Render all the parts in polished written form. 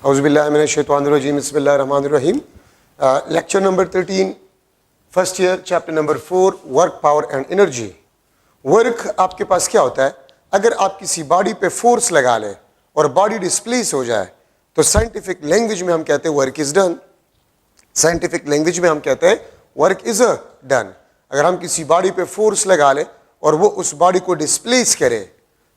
औज़ुबिल्लाहिमिनश्शैतानिर्रजीम बिस्मिल्लाहिर्रहमानिर्रहीम। Lecture number 13, first year, chapter number 4, work, power and energy. Work आपके पास क्या होता है? अगर आप किसी बॉडी पे फोर्स लगा लें और बॉडी डिस्प्लेस हो जाए तो साइंटिफिक लैंग्वेज में हम कहते हैं work is done. Scientific language में हम कहते हैं वर्क इज डन। अगर हम किसी बॉडी पे फोर्स लगा लें और वो उस बॉडी को डिस्प्लेस करे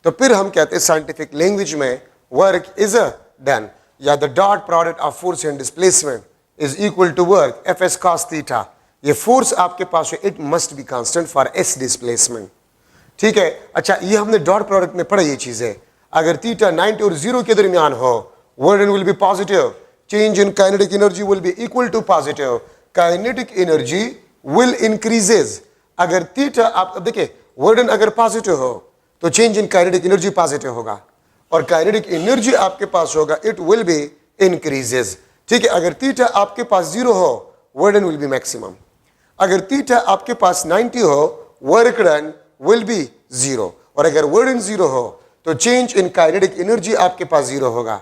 तो फिर हम कहते हैं साइंटिफिक लैंग्वेज में वर्क इज डन। या the dot product of force and displacement is equal to work F S cos theta. ये फोर्स आपके पास है, it must be constant for S displacement. ठीक है, अच्छा ये हमने डॉट प्रोडक्ट में पढ़ा ये चीजें। अगर थीटा 90 और 0 के दरमियान हो, work will be positive, change in kinetic energy will be equal to positive, kinetic energy will increases. अगर थीटा आप देखिए, वर्क अगर पॉजिटिव हो तो change in kinetic energy positive होगा और काइनेटिक एनर्जी आपके पास होगा, इट विल बी इंक्रीजेज। ठीक है, अगर थीटा आपके पास 0 हो, work done will B maximum. अगर थीटा आपके पास 90 हो, वर्क डन विल बी 0। और अगर वर्क डन 0 हो तो चेंज इन काइनेटिक एनर्जी आपके पास 0 होगा।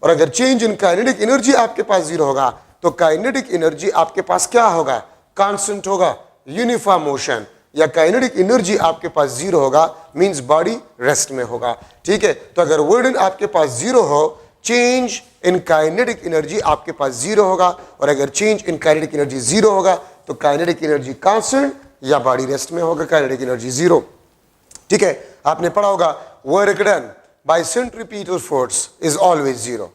और अगर चेंज इन काइनेटिक एनर्जी आपके पास 0 होगा तो काइनेटिक एनर्जी आपके पास क्या होगा? कांस्टेंट होगा, यूनिफॉर्म मोशन। या काइनेटिक एनर्जी आपके पास 0 होगा, मींस बॉडी रेस्ट में होगा। ठीक है, तो अगर वर्क डन आपके पास 0 हो, चेंज इन काइनेटिक एनर्जी आपके पास 0 होगा। और अगर चेंज इन काइनेटिक एनर्जी 0 होगा तो काइनेटिक एनर्जी कांस्टेंट या बॉडी रेस्ट में होगा, काइनेटिक एनर्जी 0। ठीक है, आपने पढ़ा होगा work done bye centripetal force is always 0।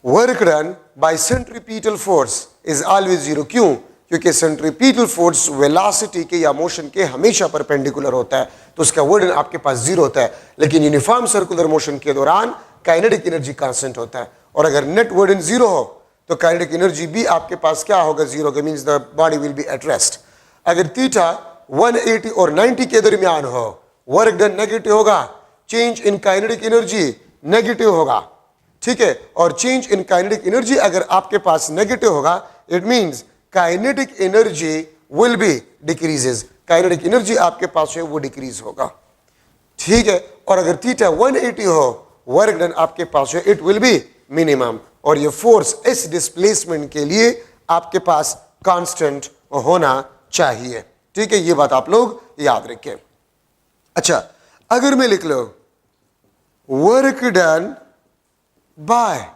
Work done bye centripetal force is always 0। क्यों? क्योंकि सेंट्रीपिटल फोर्स वेलोसिटी के या मोशन के हमेशा परपेंडिकुलर होता है, तो उसका वर्क डन आपके पास 0 होता है। लेकिन यूनिफॉर्म सर्कुलर मोशन के दौरान काइनेटिक एनर्जी कांस्टेंट होता है। और अगर नेट वर्क डन 0 हो तो काइनेटिक एनर्जी भी आपके पास क्या होगा? 0 होगा, means the body will B at rest. अगर थीटा 180 और 90 के दरमियान हो, वर्क डन नेगेटिव होगा, change in kinetic energy negative होगा। ठीक है, और चेंज इन काइनेटिक एनर्जी अगर आपके पास नेगेटिव होगा, it means kinetic energy will B decreases. Kinetic energy आपके पास है वो डिक्रीज होगा। ठीक है, और अगर थीटा 180 हो, वर्क डन आपके पास है, इट विल बी मिनिमम। और ये फोर्स इस डिस्प्लेसमेंट के लिए आपके पास कांस्टेंट होना चाहिए। ठीक है, ये बात आप लोग याद रखें। अच्छा, अगर मैं लिख लो वर्क डन बाय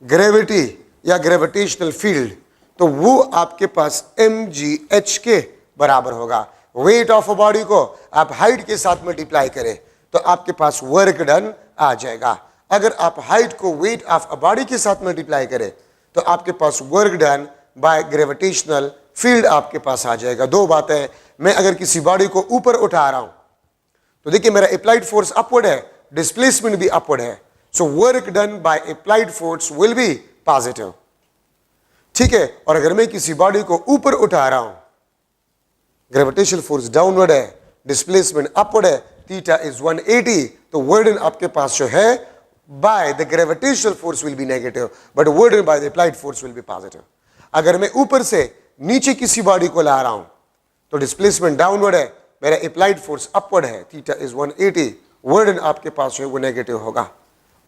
ग्रेविटी या ग्रेविटेशनल फील्ड, तो वो आपके पास mgh के बराबर होगा। वेट ऑफ अ बॉडी को आप हाइट के साथ मल्टीप्लाई करें तो आपके पास वर्क डन आ जाएगा। अगर आप हाइट को वेट ऑफ अ बॉडी के साथ मल्टीप्लाई करें तो आपके पास work done by gravitational field आपके पास आ जाएगा। दो बातें, मैं अगर किसी बॉडी को ऊपर उठा रहा हूं तो देखिए मेरा अप्लाइड फोर्स अपवर्ड है, डिस्प्लेसमेंट भी अपवर्ड है, so work done by applied force will be positive. ठीक है, और अगर मैं किसी बॉडी को ऊपर उठा रहा हूं, ग्रेविटेशनल फोर्स डाउनवर्ड है, डिस्प्लेसमेंट अपवर्ड है, थीटा इज 180, तो वर्क डन आपके पास जो है by the gravitational force will B negative, but work done by the applied force will be positive. अगर मैं ऊपर से नीचे किसी बॉडी को ला रहा हूं तो डिस्प्लेसमेंट डाउनवर्ड है, मेरा अप्लाइड फोर्स अपवर्ड है, थीटा इज 180, वर्क डन आपके पास जो है वो नेगेटिव होगा।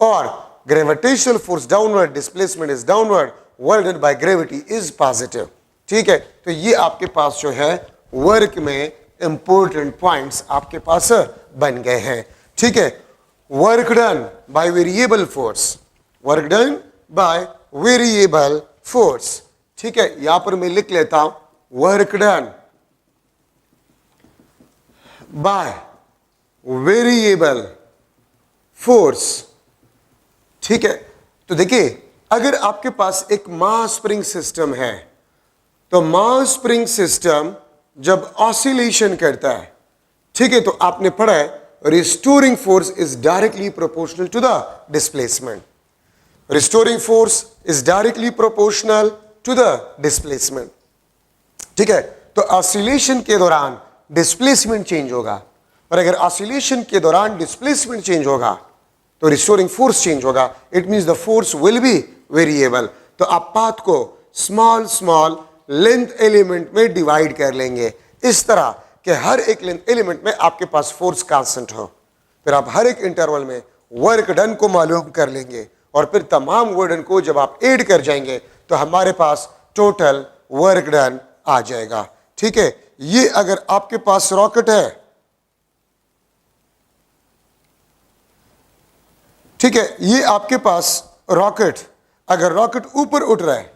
और gravitational force downward, displacement is downward, work done by gravity is positive. ठीक है, तो ये आपके पास जो है वर्क में इंपॉर्टेंट पॉइंट्स आपके पास बन गए हैं। ठीक है, work done by variable force, work done by variable force. ठीक है, यहां पर मैं लिख लेता हूं work done by variable force. ठीक है, तो देखिए अगर आपके पास एक मास स्प्रिंग सिस्टम है तो मास स्प्रिंग सिस्टम जब ऑसिलेशन करता है, ठीक है, तो आपने पढ़ा है restoring force is directly proportional to the displacement. Restoring force is directly proportional to the displacement. ठीक है, तो ऑसिलेशन के दौरान डिस्प्लेसमेंट चेंज होगा, और अगर ऑसिलेशन के दौरान डिस्प्लेसमेंट चेंज होगा तो रिस्टोरिंग फोर्स चेंज होगा, it means the force will B variable. तो आप पाथ को स्मॉल स्मॉल लेंथ एलिमेंट में डिवाइड कर लेंगे इस तरह कि हर एक लेंथ एलिमेंट में आपके पास फोर्स कांस्टेंट हो। फिर आप हर एक इंटरवल में वर्क डन को मालूम कर लेंगे और फिर तमाम वर्डन को जब आप ऐड कर जाएंगे तो हमारे पास टोटल वर्क डन आ जाएगा। ठीक है, ये अगर आपके पास रॉकेट है, ठीक है, ये आपके पास रॉकेट, अगर रॉकेट ऊपर उठ रहा है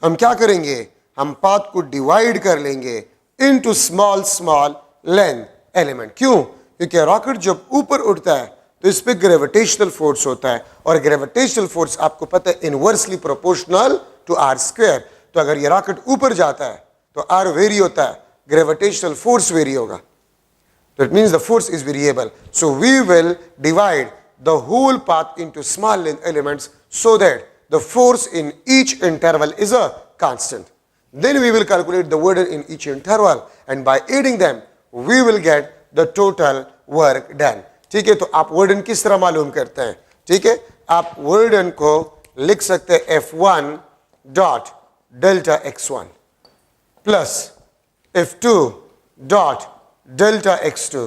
हम क्या करेंगे, हम पाथ को डिवाइड कर लेंगे into small small length element. क्यों? क्योंकि रॉकेट जब ऊपर उठता है तो इस पे ग्रेविटेशनल फोर्स होता है, और ग्रेविटेशनल फोर्स आपको पता है inversely proportional to r square. तो अगर ये रॉकेट ऊपर जाता है तो आर वेरी होता है, ग्रेविटेशनल फोर्स वेरी होगा, तो it means the force is variable. So we will divide the whole path into small length elements so that the force in each interval is a constant. Then we will calculate the burden in each interval, and by adding them we will get the total work done. ठीक है, तो आप वर्डन किस तरह मालूम करते हैं? ठीक है, आप वर्डन को लिख सकते हैं F1 dot delta x1 plus F2 dot delta x2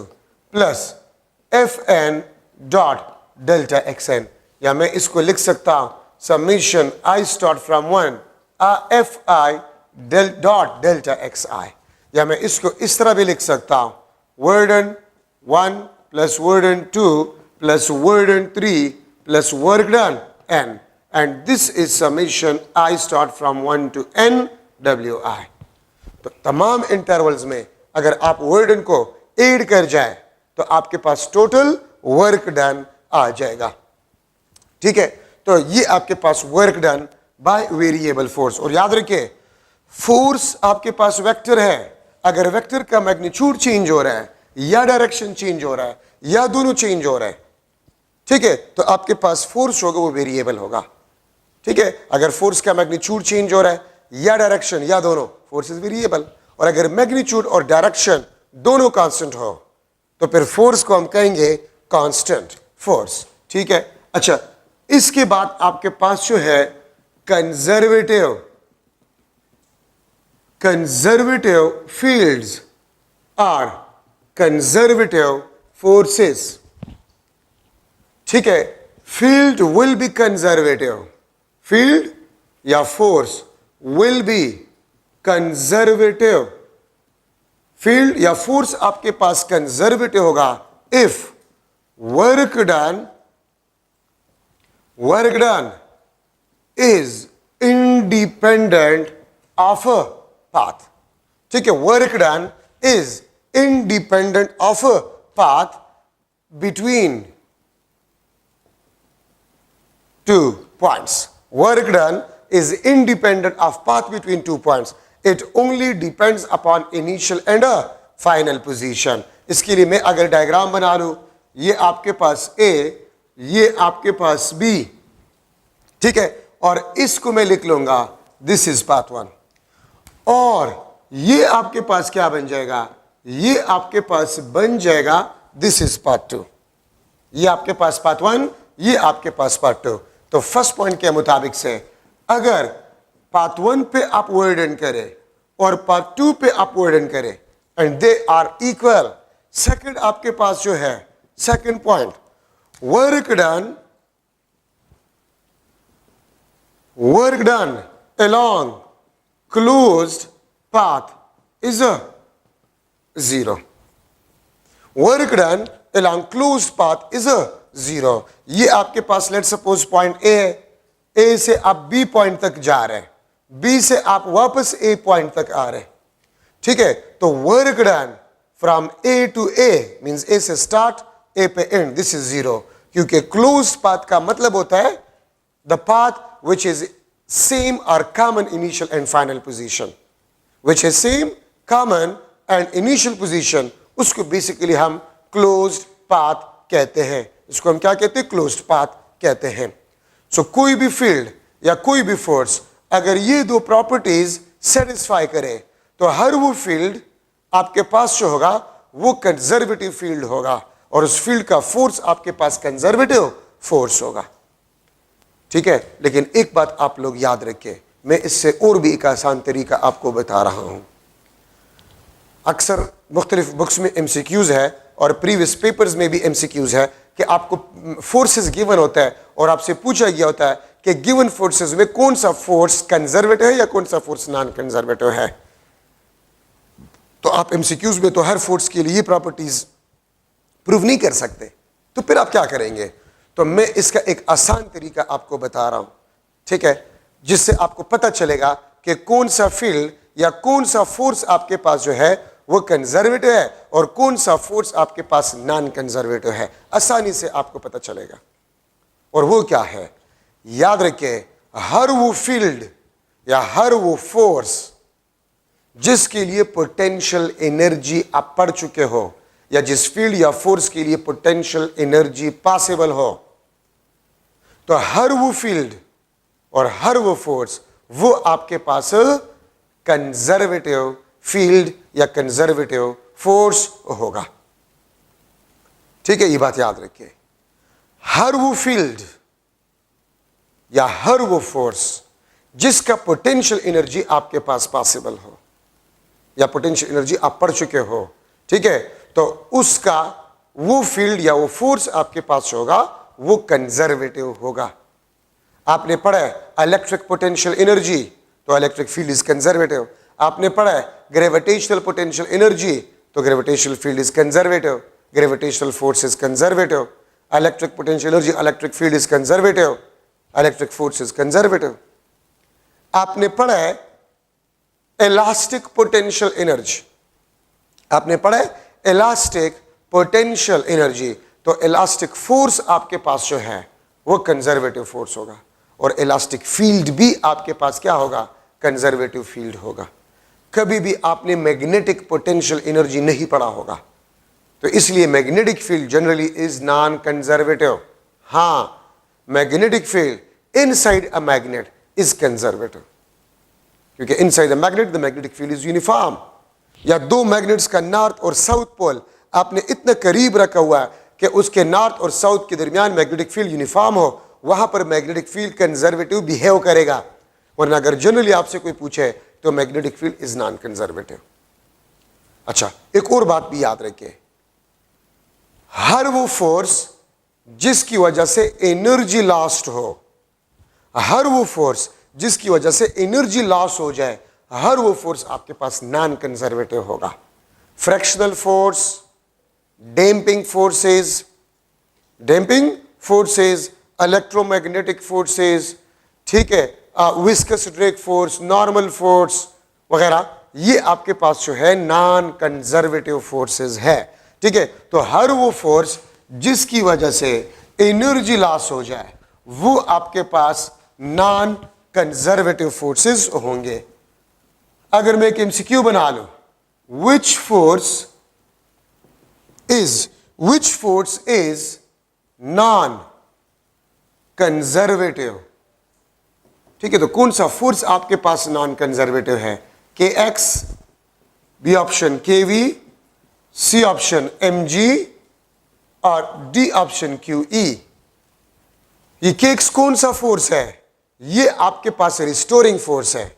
plus Fn dot delta xn, या मैं इसको लिख सकता हूं summation I start from 1 F I dot delta xi, या मैं इसको इस तरह भी लिख सकता हूं वर्डन 1 plus वर्डन 2 plus वर्डन 3 plus work done n, and this is summation I start from 1 to n wi। तो तमाम इंटरवल्स में अगर आप वर्डन को ऐड कर जाए तो आपके पास टोटल वर्क डन आ जाएगा। ठीक है, तो ये आपके पास work done by variable force. और याद रखिए फोर्स आपके पास वेक्टर है, अगर वेक्टर का मैग्नीट्यूड चेंज हो रहा है या डायरेक्शन चेंज हो रहा है या दोनों चेंज हो रहा है, ठीक है, तो आपके पास फोर्स होगा वो वेरिएबल होगा। ठीक है, अगर फोर्स का मैग्नीट्यूड चेंज हो रहा है या डायरेक्शन या दोनों, फोर्स इज वेरिएबल। और अगर मैग्नीट्यूड और डायरेक्शन दोनों कांस्टेंट हो तो फिर फोर्स को हम कहेंगे कांस्टेंट फोर्स। ठीक है, अच्छा, इसके बाद आपके पास जो है conservative fields are conservative forces. ठीक है, field will be conservative, field या force will be conservative, field या फोर्स आपके पास कंजर्वेटिव होगा if work done is independent of a path। ठीक है, work done is independent of a path between two points। Work done is independent of path between 2 points। It only depends upon initial and a final position। इसके लिए मैं अगर diagram बना लूं, ये आपके पास A, ये आपके पास B, ठीक है, और इसको मैं लिख लूंगा दिस इज पाथ 1, और ये आपके पास क्या बन जाएगा, ये आपके पास बन जाएगा दिस इज पाथ 2। ये आपके पास पाथ 1, ये आपके पास पाथ 2। तो फर्स्ट पॉइंट के मुताबिक से अगर पाथ 1 पे आप वर्डन करें और पाथ 2 पे आप वर्डन करें and they are equal, second आपके पास जो है second point, work done along closed path is a 0। work done along closed path is a 0। ये आपके पास लेट सपोज पॉइंट ए है, ए से आप बी पॉइंट तक जा रहे हैं, बी से आप वापस ए पॉइंट तक आ रहे हैं। ठीक है, तो work done from A to A means A से स्टार्ट ए पे एंड, दिस इज 0, क्योंकि क्लोज्ड पाथ का मतलब होता है the path which is same और common initial and final position, which is same common and initial position, उसको basically हम क्लोज्ड पाथ कहते हैं। इसको हम क्या कहते हैं, क्लोज्ड पाथ कहते हैं। सो कोई भी फील्ड या कोई भी फोर्स अगर ये दो प्रॉपर्टीज सेटिस्फाई करे तो हर वो फील्ड आपके पास जो होगा वो कंजर्वेटिव फील्ड होगा, और उस फील्ड का फोर्स आपके पास कंजर्वेटिव फोर्स होगा। ठीक है, लेकिन एक बात आप लोग याद रखें, मैं इससे और भी एक आसान तरीका आपको बता रहा हूं। अक्सर मुख्तलिफ बुक्स में MCQs है और प्रीवियस पेपर्स में भी MCQs है, कि आपको फोर्सेस गिवन होता है और आपसे पूछा गया होता है कि गिवन फोर्सेस में कौन सा फोर्स कंजर्वेटिव है या कौन सा फोर्स नॉन कंजर्वेटिव है, तो आप एमसीक्यूज में तो हर फोर्स के लिए प्रॉपर्टीज प्रूव नहीं कर सकते, तो फिर आप क्या करेंगे? तो मैं इसका एक आसान तरीका आपको बता रहा हूं, ठीक है, जिससे आपको पता चलेगा कि कौन सा फील्ड या कौन सा फोर्स आपके पास जो है वो कंजर्वेटिव है और कौन सा फोर्स आपके पास नॉन कंजर्वेटिव है। आसानी से आपको पता चलेगा। और वो क्या है? याद रखिए, हर वो फील्ड या हर वो फोर्स जिसके लिए पोटेंशियल एनर्जी आप पढ़ चुके हो या जिस फील्ड या फोर्स के लिए पोटेंशियल एनर्जी पॉसिबल हो, तो हर वो फील्ड और हर वो फोर्स वो आपके पास कंजर्वेटिव फील्ड या कंजर्वेटिव फोर्स होगा। ठीक है, ये बात याद रखिए। हर वो फील्ड या हर वो फोर्स जिसका पोटेंशियल एनर्जी आपके पास पॉसिबल हो या पोटेंशियल एनर्जी आप पढ़ चुके हो, ठीक है, तो उसका वो फील्ड या वो फोर्स आपके पास होगा वो कंजर्वेटिव होगा। आपने पढ़ा है इलेक्ट्रिक पोटेंशियल एनर्जी, तो इलेक्ट्रिक फील्ड इज कंजर्वेटिव। आपने पढ़ा है ग्रेविटेशनल पोटेंशियल एनर्जी, तो gravitational field is conservative, gravitational force is conservative. Electric potential energy, electric field is conservative, electric force is conservative. आपने पढ़ा है इलास्टिक पोटेंशियल एनर्जी, आपने पढ़ा है इलास्टिक पोटेंशियल एनर्जी, तो इलास्टिक फोर्स आपके पास जो है वो कंजर्वेटिव फोर्स होगा और इलास्टिक फील्ड भी आपके पास क्या होगा? कंजर्वेटिव फील्ड होगा। कभी भी आपने मैग्नेटिक पोटेंशियल एनर्जी नहीं पढ़ा होगा, तो इसलिए magnetic field generally is non conservative. हाँ, magnetic field inside a magnet is conservative, क्योंकि inside the magnetic field is uniform. या दो मैग्नेट्स का नॉर्थ और साउथ पोल आपने इतना करीब रखा हुआ है कि उसके नॉर्थ और साउथ के दरमियान मैग्नेटिक फील्ड यूनिफॉर्म हो, वहां पर मैग्नेटिक फील्ड कंजर्वेटिव बिहेव करेगा। वरना अगर जनरली आपसे कोई पूछे तो magnetic field is non conservative. अच्छा, एक और बात भी याद रखिए, हर वो फोर्स जिसकी वजह से एनर्जी लॉस्ट हो, हर वो फोर्स जिसकी वजह से एनर्जी लॉस हो जाए, हर वो फोर्स आपके पास नॉन कंजर्वेटिव होगा। Fractional force, damping forces, electromagnetic forces, ठीक है, viscous drag force, normal force वगैरह, ये आपके पास जो है नॉन कंजर्वेटिव फोर्सेस है। ठीक है, तो हर वो फोर्स जिसकी वजह से एनर्जी लॉस हो जाए वो आपके पास नॉन कंजर्वेटिव फोर्सेस होंगे। अगर मैं एक एमसीक्यू बना लूं, which force is non conservative, ठीक है, तो कौन सा फोर्स आपके पास नॉन कंजर्वेटिव है? kx, B option kv, C option mg और डी ऑप्शन qe। ये kx कौन सा फोर्स है? ये आपके पास रिस्टोरिंग फोर्स है,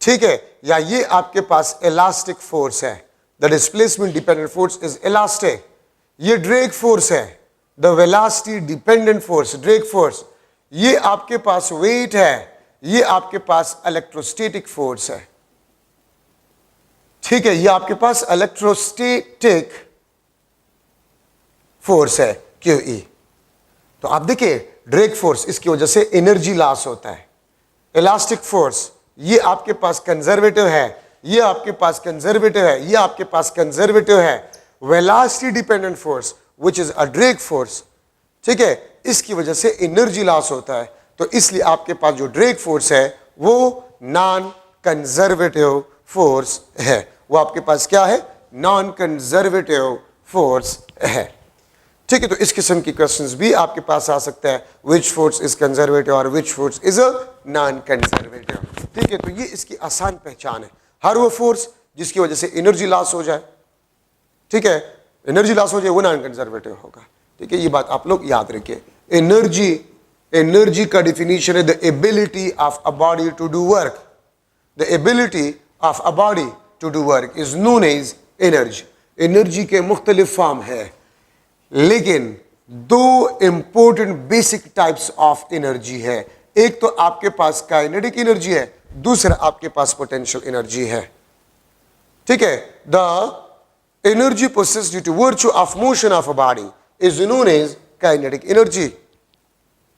ठीक है, या ये आपके पास इलास्टिक फोर्स है। The displacement dependent force is elastic. ये ड्रैग फोर्स है, the velocity dependent force, drag force. ये आपके पास वेट है, ये आपके पास इलेक्ट्रोस्टैटिक फोर्स है, ठीक है, ये आपके पास इलेक्ट्रोस्टैटिक फोर्स है QE। तो आप देखिए, ड्रैग फोर्स, इसकी वजह से एनर्जी लॉस होता है। इलास्टिक फोर्स, ये आपके पास कंजर्वेटिव है, ये आपके पास कंजर्वेटिव है, ये आपके पास कंजर्वेटिव है। Velocity dependent force which is a drag force, ठीक है, इसकी वजह से एनर्जी लॉस होता है, तो इसलिए आपके पास जो ड्रैग फोर्स है वो नॉन कंजर्वेटिव फोर्स है। वो आपके पास क्या है? नॉन कंजर्वेटिव फोर्स है। ठीक है, तो इस किस्म की क्वेश्चंस भी आपके पास आ सकता है, विच फोर्स इज कंजर्वेटिव और which force is a non conservative. ठीक है, तो ये इसकी आसान पहचान है। हर वो फोर्स जिसकी वजह से एनर्जी लॉस हो जाए, ठीक है, एनर्जी लॉस हो जाए, वो नॉन कंजर्वेटिव होगा। ठीक है, ये बात आप लोग याद रखिए। एनर्जी का डिफिनीशन है the ability of a body to do work. The ability of a body to do work is known as energy. Energy के मुख्तलिफ फॉर्म है, लेकिन दो important basic types of energy है। एक तो आपके पास काइनेटिक एनर्जी है, दूसरा आपके पास पोटेंशियल एनर्जी है। ठीक है, the energy possessed due to virtue of motion of a body is known as kinetic energy,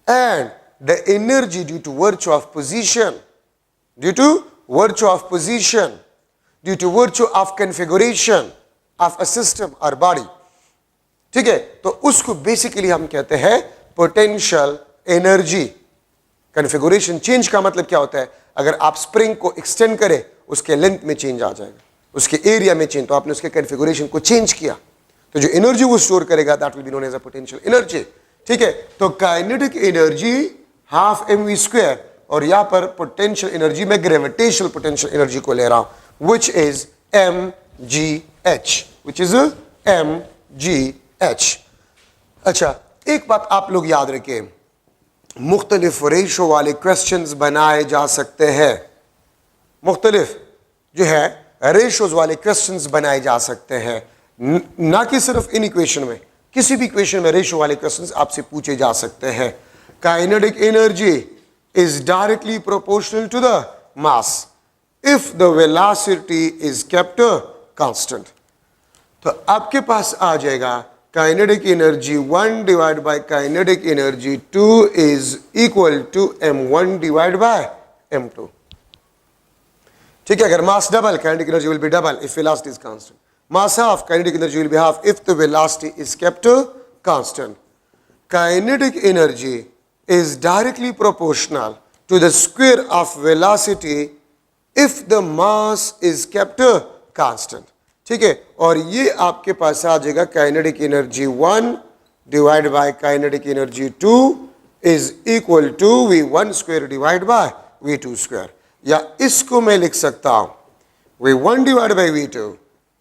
and the energy due to virtue of position, due to virtue of position, due to virtue of configuration of a system और body, ठीक है, तो उसको basically हम कहते हैं potential energy. Configuration change का मतलब क्या होता है? अगर आप स्प्रिंग को एक्सटेंड करें, उसके लेंथ में चेंज आ जाएगा, उसके एरिया में चेंज, तो आपने उसके कॉन्फ़िगरेशन को चेंज किया, तो जो एनर्जी वो स्टोर करेगा that will be known as a potential energy. ठीक है, तो काइनेटिक एनर्जी हाफ mv², और यहां पर पोटेंशियल एनर्जी में ग्रेविटेशनल पोटेंशियल एनर्जी को ले रहा हूं, which is mgh, which is mgh। अच्छा, एक बात आप लोग याद रखें, मुख्तलिफ रेशो वाले क्वेश्चंस बनाए जा सकते हैं, मुख्तलिफ जो है रेशोज वाले क्वेश्चंस बनाए जा सकते हैं, ना कि सिर्फ इन इक्वेशन में, किसी भी इक्वेशन में रेशो वाले क्वेश्चंस आपसे पूछे जा सकते हैं। Kinetic energy is directly proportional to the mass if the velocity is kept constant. तो आपके पास आ जाएगा kinetic energy 1 divide by kinetic energy 2 is equal to m1 divide by m2। ठीक है, अगर mass double, kinetic energy will be double if velocity is constant. Mass half, kinetic energy will be half if the velocity is kept constant. Kinetic energy is directly proportional to the square of velocity if the mass is kept constant। ठीक है, और ये आपके पास आ जाएगा kinetic energy 1 divide by kinetic energy 2 is equal to v1 square divide by v2 square, या इसको मैं लिख सकता हूं v1 divide by v2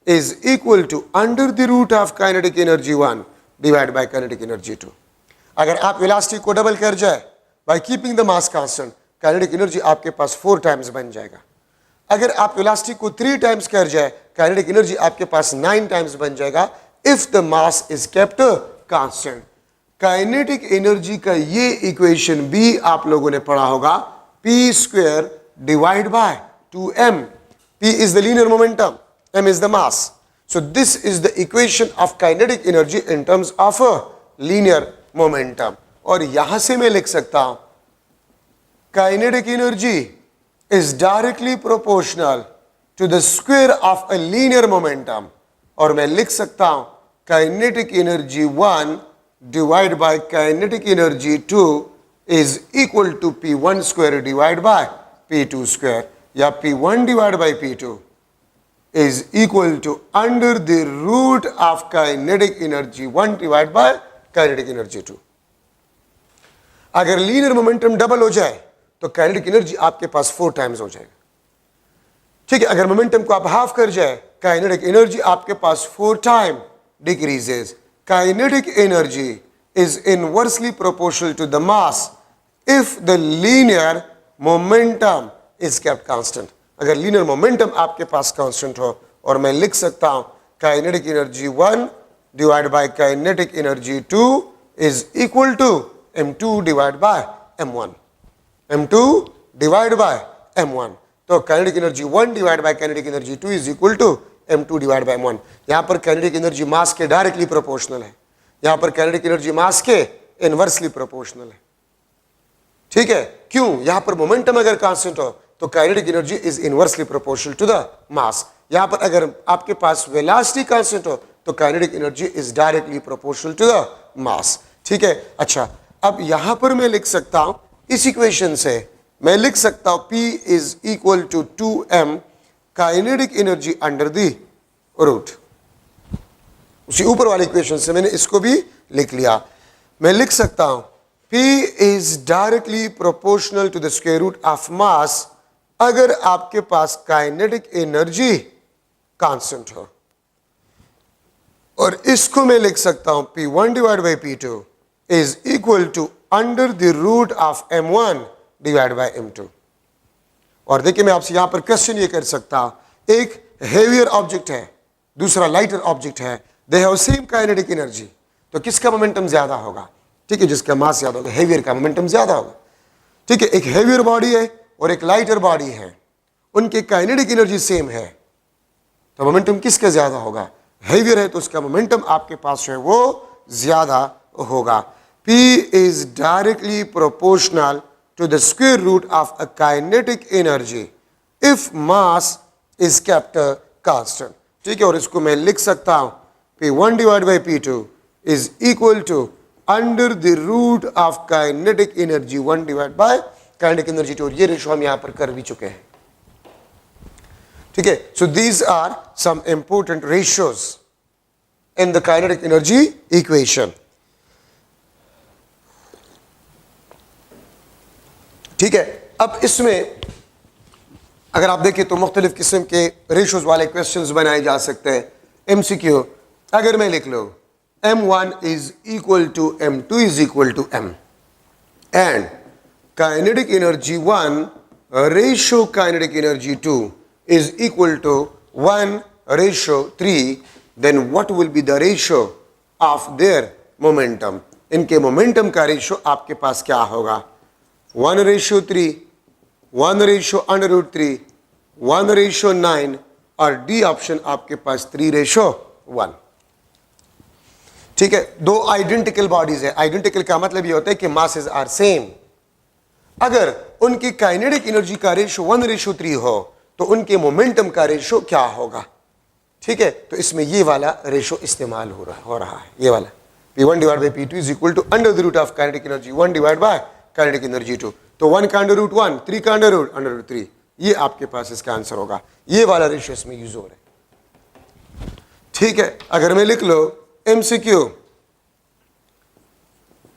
is equal to under the root of kinetic energy 1 divide by kinetic energy 2। अगर आप velocity को double कर जाए by keeping the mass constant, kinetic energy आपके पास 4 टाइम्स बन जाएगा। अगर आप वेलोसिटी को 3 टाइम्स कर जाए, काइनेटिक एनर्जी आपके पास 9 टाइम्स बन जाएगा if the mass is kept constant. Kinetic energy का ये इक्वेशन भी आप लोगों ने पढ़ा होगा, p square divide by 2m। p is the linear momentum, m is the mass, so this is the equation of kinetic energy in terms of linear momentum. और यहां से मैं लिख सकता हूं kinetic energy is directly proportional to the square of a linear momentum, और मैं लिख सकता हूं kinetic energy 1 divide by kinetic energy 2 is equal to p1 square divide by p2 square, या p1 divide by p2 is equal to under the root of kinetic energy 1 divide by kinetic energy 2। अगर linear momentum double हो जाए तो kinetic energy आपके पास 4 times हो जाएगा। ठीक है, अगर मोमेंटम को आप हाफ कर जाए, काइनेटिक एनर्जी आपके पास 4 time decreases. Kinetic energy is inversely proportional to the mass if the linear momentum is kept constant. अगर लीनियर मोमेंटम आपके पास कांस्टेंट हो, और मैं लिख सकता हूं kinetic energy 1 divide by kinetic energy 2 is equal to m2 divide by m1, m2 divide by m1। तो kinetic energy 1 divide by kinetic energy 2 is equal to m2 divide by m1। यहां पर kinetic energy मास के directly proportional है, यहां पर kinetic energy मास के inversely proportional है। ठीक है, क्यों? यहां पर मोमेंटम अगर कांस्टेंट हो तो kinetic energy is inversely proportional to the mass. यहां पर अगर आपके पास वेलोसिटी कांस्टेंट हो तो kinetic energy is directly proportional to the mass. ठीक है, अच्छा, अब यहां पर मैं लिख सकता हूं, इस इक्वेशन से मैं लिख सकता हूं p is equal to 2m kinetic energy under the root. उसी ऊपर वाले इक्वेशन से मैंने इसको भी लिख लिया। मैं लिख सकता हूं p is directly proportional to the square root of mass अगर आपके पास काइनेटिक एनर्जी कांस्टेंट हो, और इसको मैं लिख सकता हूं p1 divide by p2 is equal to under the root of m1 divide by m2। और देखिए, मैं आपसे यहां पर क्वेश्चन ये कर सकता हूं, एक हेवियर ऑब्जेक्ट है, दूसरा लाइटर ऑब्जेक्ट है, they have same kinetic energy, तो किसका मोमेंटम ज्यादा होगा? ठीक है, जिसका मास ज्यादा होगा, हेवियर का मोमेंटम ज्यादा होगा। ठीक है, एक हेवियर बॉडी है और एक लाइटर बॉडी है, उनकी काइनेटिक एनर्जी सेम है, तो मोमेंटम किसका ज्यादा होगा? हेवियर है तो उसका मोमेंटम आपके पास जो है वो ज्यादा होगा। P is directly proportional to the square root of a kinetic energy if mass is kept constant। ठीक है, और इसको मैं लिख सकता हूं P1 divided by P2 is equal to under the root of kinetic energy 1 divided by kinetic energy 2। और ये रेशो हम यहां पर कर भी चुके हैं। ठीक है, so these are some important ratios in the kinetic energy equation। ठीक है, अब इसमें अगर आप देखें तो मुख्तलिफ किस्म के रेशोज वाले क्वेश्चंस बनाए जा सकते हैं। एमसीक्यू अगर मैं लिख लो M1 is equal to M2 is equal to M and kinetic energy 1 ratio kinetic energy 2 is equal to 1 ratio 3, then what will be the ratio of their momentum? इनके momentum का ratio आपके पास क्या होगा? 1:3, 1/√3, 1:9 और डी ऑप्शन आपके पास 3:1। ठीक है, दो आइडेंटिकल बॉडीज है। आइडेंटिकल का मतलब ये होता है कि मासेस आर सेम। अगर उनकी काइनेटिक एनर्जी का रेशो 1:3 हो तो उनके मोमेंटम का रेशो क्या होगा? ठीक है, तो इसमें ये वाला रेशो इस्तेमाल हो रहा है, ये वाला P1 divided by P2 is equal to under the root of kinetic energy 1 divided by kinetic energy 2। तो 1 का √1, 3 का √3, ये आपके पास इसका आंसर होगा। ये वाला रेशो इसमें यूज हो रहा है। ठीक है, अगर मैं लिख लो MCQ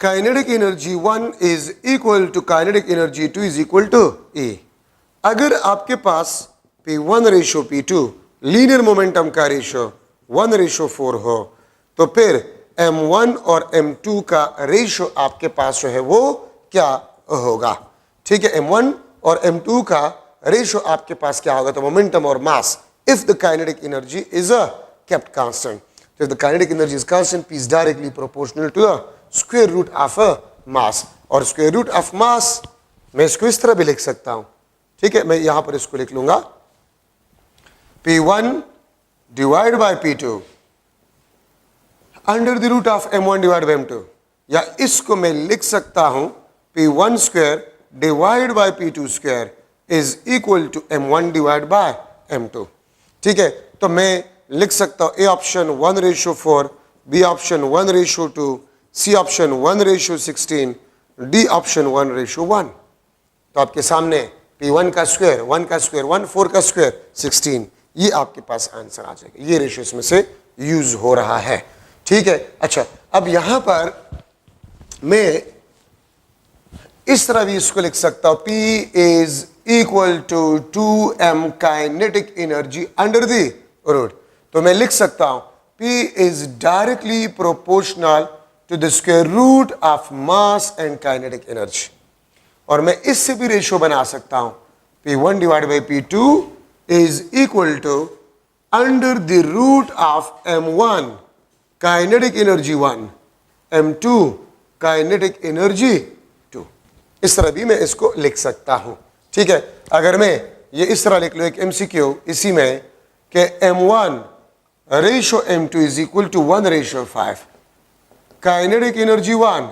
kinetic energy 1 is equal to kinetic energy 2 is equal to A। अगर आपके पास P1 P2 लीनियर मोमेंटम का रेशो 1:4 हो तो फिर M1 और M2 का रेशो आपके पास जो है वो क्या होगा? ठीक है, M1 और M2 का रेशो आपके पास क्या होगा? तो मोमेंटम और mass if the kinetic energy is kept constant। So if the kinetic energy is constant, P is directly proportional to the square root of a mass। और square root of mass मैं इसको इस तरह भी लिख सकता हूं। ठीक है, मैं यहां पर इसको लिख लूंगा P1 divided by P2 under the root of M1 divided by M2, या इसको मैं लिख सकता हूं P1 square divided by P2 square is equal to M1 divided by M2। ठीक है, तो मैं लिख सकता हूं A option 1:4, B option 1:2, C option 1:16, D option 1:1। तो आपके सामने P1 का स्क्वायर 1 का स्क्वायर 1, 4 का स्क्वायर 16, ये आपके पास आंसर आ जाएगा। ये रेशियो इसमें से यूज हो रहा है। ठीक है, अच्छा अब यहां पर मैं इस तरह भी इसको लिख सकता हूं P is equal to 2m kinetic energy under the root. तो मैं लिख सकता हूं P is directly proportional to the square root of mass and kinetic energy। और मैं इससे भी रेशियो बना सकता हूं P1 divided by P2 is equal to under the root of M1 kinetic energy 1, M2 kinetic energy 2। इस तरह भी मैं इसको लिख सकता हूं। ठीक है, अगर मैं ये इस तरह लिख लूं एक MCQ इसी में कि M1 ratio M2 is equal to 1:5, kinetic energy 1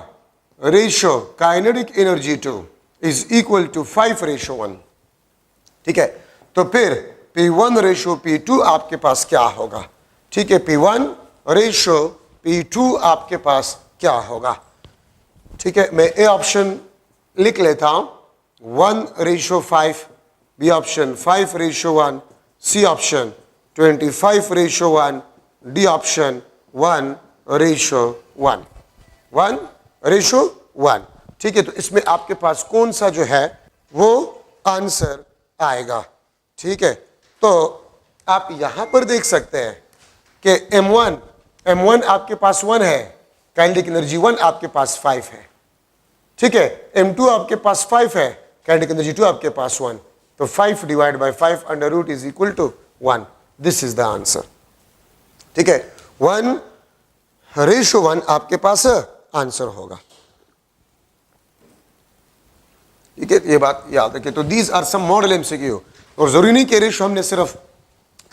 ratio kinetic energy 2 is equal to 5:1। ठीक है, तो फिर P1 रेशो P2 आपके पास क्या होगा? ठीक है, P1 रेशो P2 आपके पास क्या होगा? ठीक है, मैं ए ऑप्शन लिख लेता हूं 1:5, B option 5:1, C option 25:1, D option 1:1, 1:1। ठीक है, तो इसमें आपके पास कौन सा जो है वो आंसर आएगा? ठीक है, तो आप यहां पर देख सकते हैं कि M1 आपके पास 1 है, काइनेटिक एनर्जी 1 आपके पास 5 है। ठीक है, M2 आपके पास 5 है, काइनेटिक एनर्जी 2 आपके पास 1। तो 5 divided by 5 under root is equal to 1। This is the answer. ठीक है, 1 रेशो 1 आपके पास आंसर होगा। ठीक है, ये बात याद रखिए। तो these are some model MCQ, और जरूरी नहीं कि रेशो हमने सिर्फ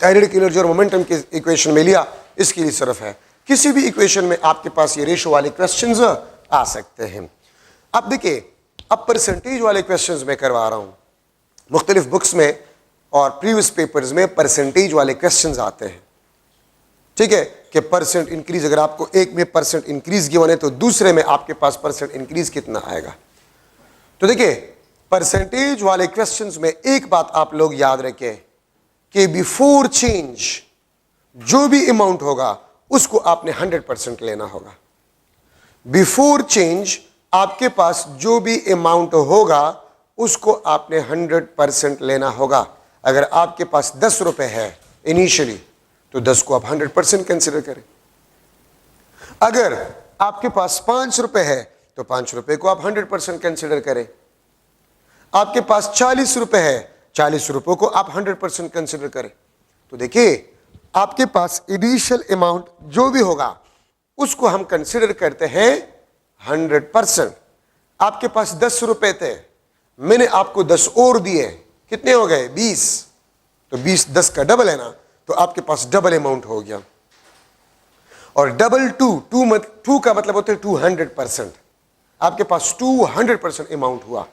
काइनेटिक एनर्जी और मोमेंटम के इक्वेशन में लिया, इसके लिए सिर्फ है, किसी भी इक्वेशन में आपके पास ये रेशो वाले क्वेश्चंस आ सकते हैं। अब देखिए, अब परसेंटेज वाले क्वेश्चंस मैं करवा रहा हूं। मुख्तलिफ बुक्स में और प्रीवियस पेपर्स में परसेंटेज वाले क्वेश्चंस आते हैं। ठीक है, कि परसेंट इंक्रीज, अगर आपको एक में परसेंट इंक्रीज गिवन है तो दूसरे में आपके पास परसेंट इंक्रीज कितना आएगा। तो देखिए, परसेंटेज वाले क्वेश्चंस में एक बात आप लोग याद रखें कि बिफोर चेंज जो भी अमाउंट होगा उसको आपने 100% लेना होगा। बिफोर चेंज आपके पास जो भी अमाउंट होगा उसको आपने 100% लेना होगा। अगर आपके पास 10 रुपए है इनिशियली तो 10 को आप 100% कंसिडर करें। अगर आपके पास 5 रुपए है तो 5 रुपए को आप 100% कंसिडर करें। आपके पास 40 रुपए है, 40 रुपए को आप 100% कंसिडर करें। तो देखिए, आपके पास इनिशियल अमाउंट जो भी होगा उसको हम कंसिडर करते हैं 100%। आपके पास 10 रुपए थे, मैंने आपको 10 और दिए, कितने हो गए 20। तो 20 10 का डबल है ना, तो आपके पास डबल अमाउंट हो गया। और डबल टू का मतलब होता है 200%। आपके पास 200% अमाउंट हुआ।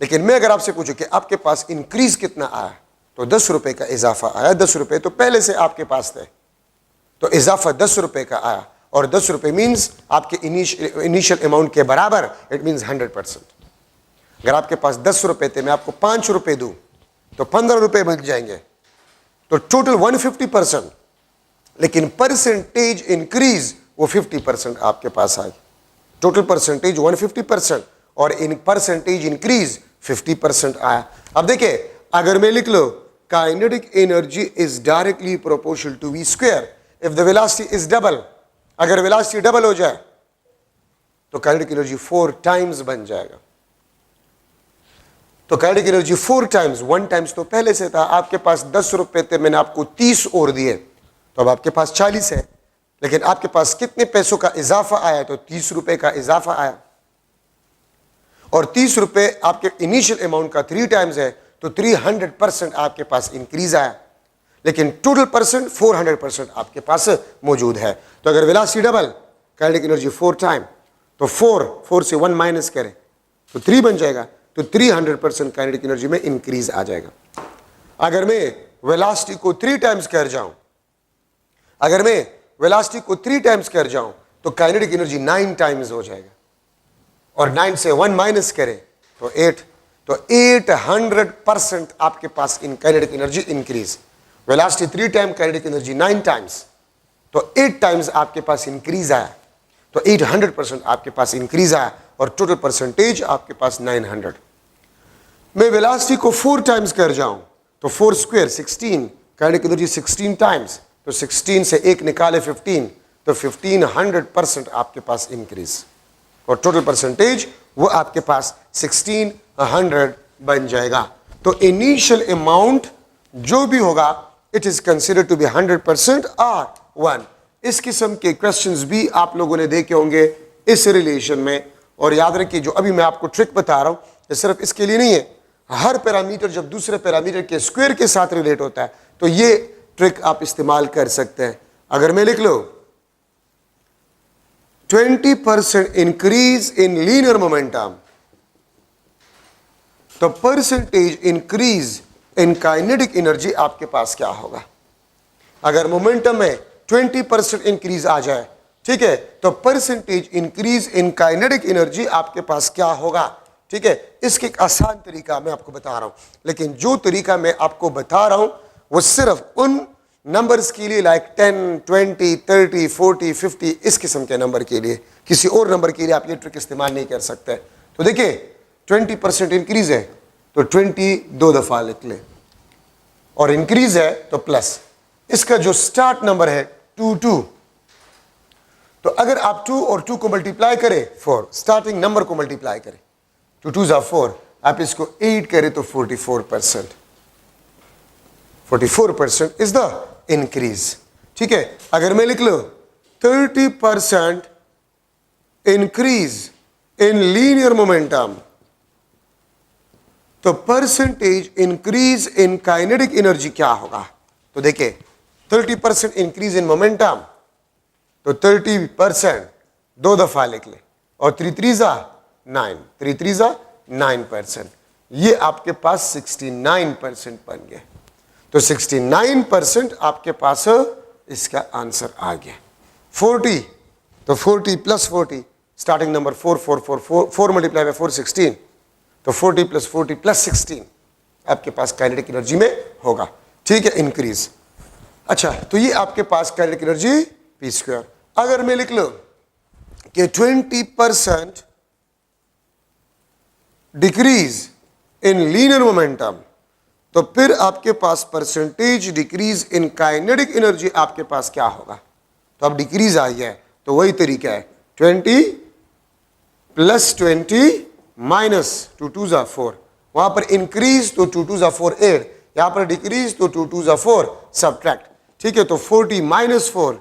लेकिन मैं अगर आपसे पूछूं कि आपके पास इंक्रीज कितना आया, तो 10 रुपए का इजाफा आया। 10 रुपए तो पहले से आपके पास थे, तो इजाफा 10 रुपए का आया, और 10 रुपए मीन्स आपके इनिशियल अमाउंट के बराबर, इट मीन्स 100%। अगर आपके पास 10 रुपए थे, मैं आपको 5 रुपए दूं तो 15 रुपए बन जाएंगे, तो टोटल 150%। लेकिन परसेंटेज इंक्रीज वो 50% आपके पास आई। टोटल परसेंटेज 150% और इन परसेंटेज इंक्रीज 50% आया। अब देखिए, अगर मैं लिख लो kinetic energy is directly proportional to v square if the velocity is double. अगर वेलोसिटी डबल हो जाए तो काइनेटिक एनर्जी 4 टाइम्स बन जाएगा। तो काइनेटिक एनर्जी 4 टाइम्स, 1 टाइम्स तो पहले से था। आपके पास 10 रुपए थे, मैंने आपको 30 और दिए, तो अब आपके पास 40 है। लेकिन आपके पास कितने पैसों का इजाफा आया, तो 30 रुपए का इजाफा आया। और 30 रुपए आपके इनिशियल अमाउंट का 3 टाइम्स है, तो 300% आपके पास इंक्रीज आया। लेकिन टोटल परसेंट 400% आपके पास मौजूद है। तो अगर velocity double, kinetic energy 4 time, तो 4 से 1 माइनस करें तो 3 बन जाएगा। तो 300% काइनेटिक एनर्जी में इंक्रीज आ जाएगा। अगर मैं वेलोसिटी को 3 टाइम्स कर जाऊं, अगर मैं वेलोसिटी को 3 टाइम्स कर जाऊं तो काइनेटिक एनर्जी 9 टाइम्स हो जाएगा। और 9 से 1 माइनस करें तो 8, तो 800% आपके पास in kinetic energy increase. Velocity 3 time, kinetic energy 9 times, तो 8 टाइम्स आपके पास इंक्रीज आया। तो 800% आपके पास इंक्रीज आया, और टोटल परसेंटेज आपके पास 900। मैं वेलोसिटी को 4 टाइम्स कर जाऊं तो 4 स्क्वायर 16, काइनेटिक एनर्जी 16 टाइम्स, तो 16 से 1 निकाले 15, तो 1500% आपके पास इंक्रीज, और टोटल परसेंटेज वो आपके पास 1600 बन जाएगा। तो इनिशियल अमाउंट जो भी होगा it is considered to be 100% और 1। इस किस्म के क्वेश्चंस भी आप लोगों ने देखे होंगे इस रिलेशन में। और याद रखिए, जो अभी मैं आपको ट्रिक बता रहा हूं ये सिर्फ इसके लिए नहीं है। हर पैरामीटर जब दूसरे पैरामीटर के स्क्वायर के साथ रिलेट होता है तो ये ट्रिक आप इस्तेमाल कर सकते हैं। अगर मैं लिख लो 20% इंक्रीज इन लीनियर मोमेंटम, तो percentage increase in kinetic energy आपके पास क्या होगा। अगर मोमेंटम में 20% इंक्रीज आ जाए, ठीक है, तो percentage increase in kinetic energy आपके पास क्या होगा। ठीक है, इसके एक आसान तरीका मैं आपको बता रहा हूं, लेकिन जो तरीका मैं आपको बता रहा हूं वो सिर्फ उन नंबर्स के लिए, लाइक 10, 20, 30, 40, 50, इस किस्म के नंबर के लिए। किसी और नंबर के लिए आप ये ट्रिक इस्तेमाल नहीं कर सकते। तो देखिए 20% इंक्रीज है तो 20 2 दफा लिख ले, और इंक्रीज है तो प्लस। इसका जो स्टार्ट नंबर है 2, तो अगर आप 2 और 2 को मल्टीप्लाई करें 4, स्टार्टिंग नंबर को मल्टीप्लाई करें, 2 2 जा 4, आप इसको 8 करें तो 44%। 44% इज द इंक्रीज। ठीक है, अगर मैं लिख लो 30% इंक्रीज इन लीनियर मोमेंटम, तो percentage increase in kinetic energy क्या होगा? तो देखिए 30% इंक्रीज इन मोमेंटम, तो 30% 2 दफा लिख ले, और 3 3 9, 3 3 9%, ये आपके पास 69% बन गया। तो 69% आपके पास इसका आंसर आ गया। 40, तो 40 plus 40, starting number 4 4 4 4 4 multiply by 4 16, तो 40 प्लस 40 प्लस 16 आपके पास काइनेटिक एनर्जी में होगा। ठीक है, इंक्रीज। अच्छा, तो ये आपके पास काइनेटिक एनर्जी पी स्क्वायर। अगर मैं लिख लो कि 20% डिक्रीज इन लीनियर मोमेंटम, तो फिर आपके पास percentage decrease in kinetic energy आपके पास क्या होगा? तो अब डिक्रीज आई है, तो वही तरीका है, 20 प्लस 20 माइनस 2 2 4, वहां पर इंक्रीज तो 2 2 4 8, यहां पर डिक्रीज तो 2 2 4 सब्ट्रैक्ट। ठीक है, तो 40 माइनस 4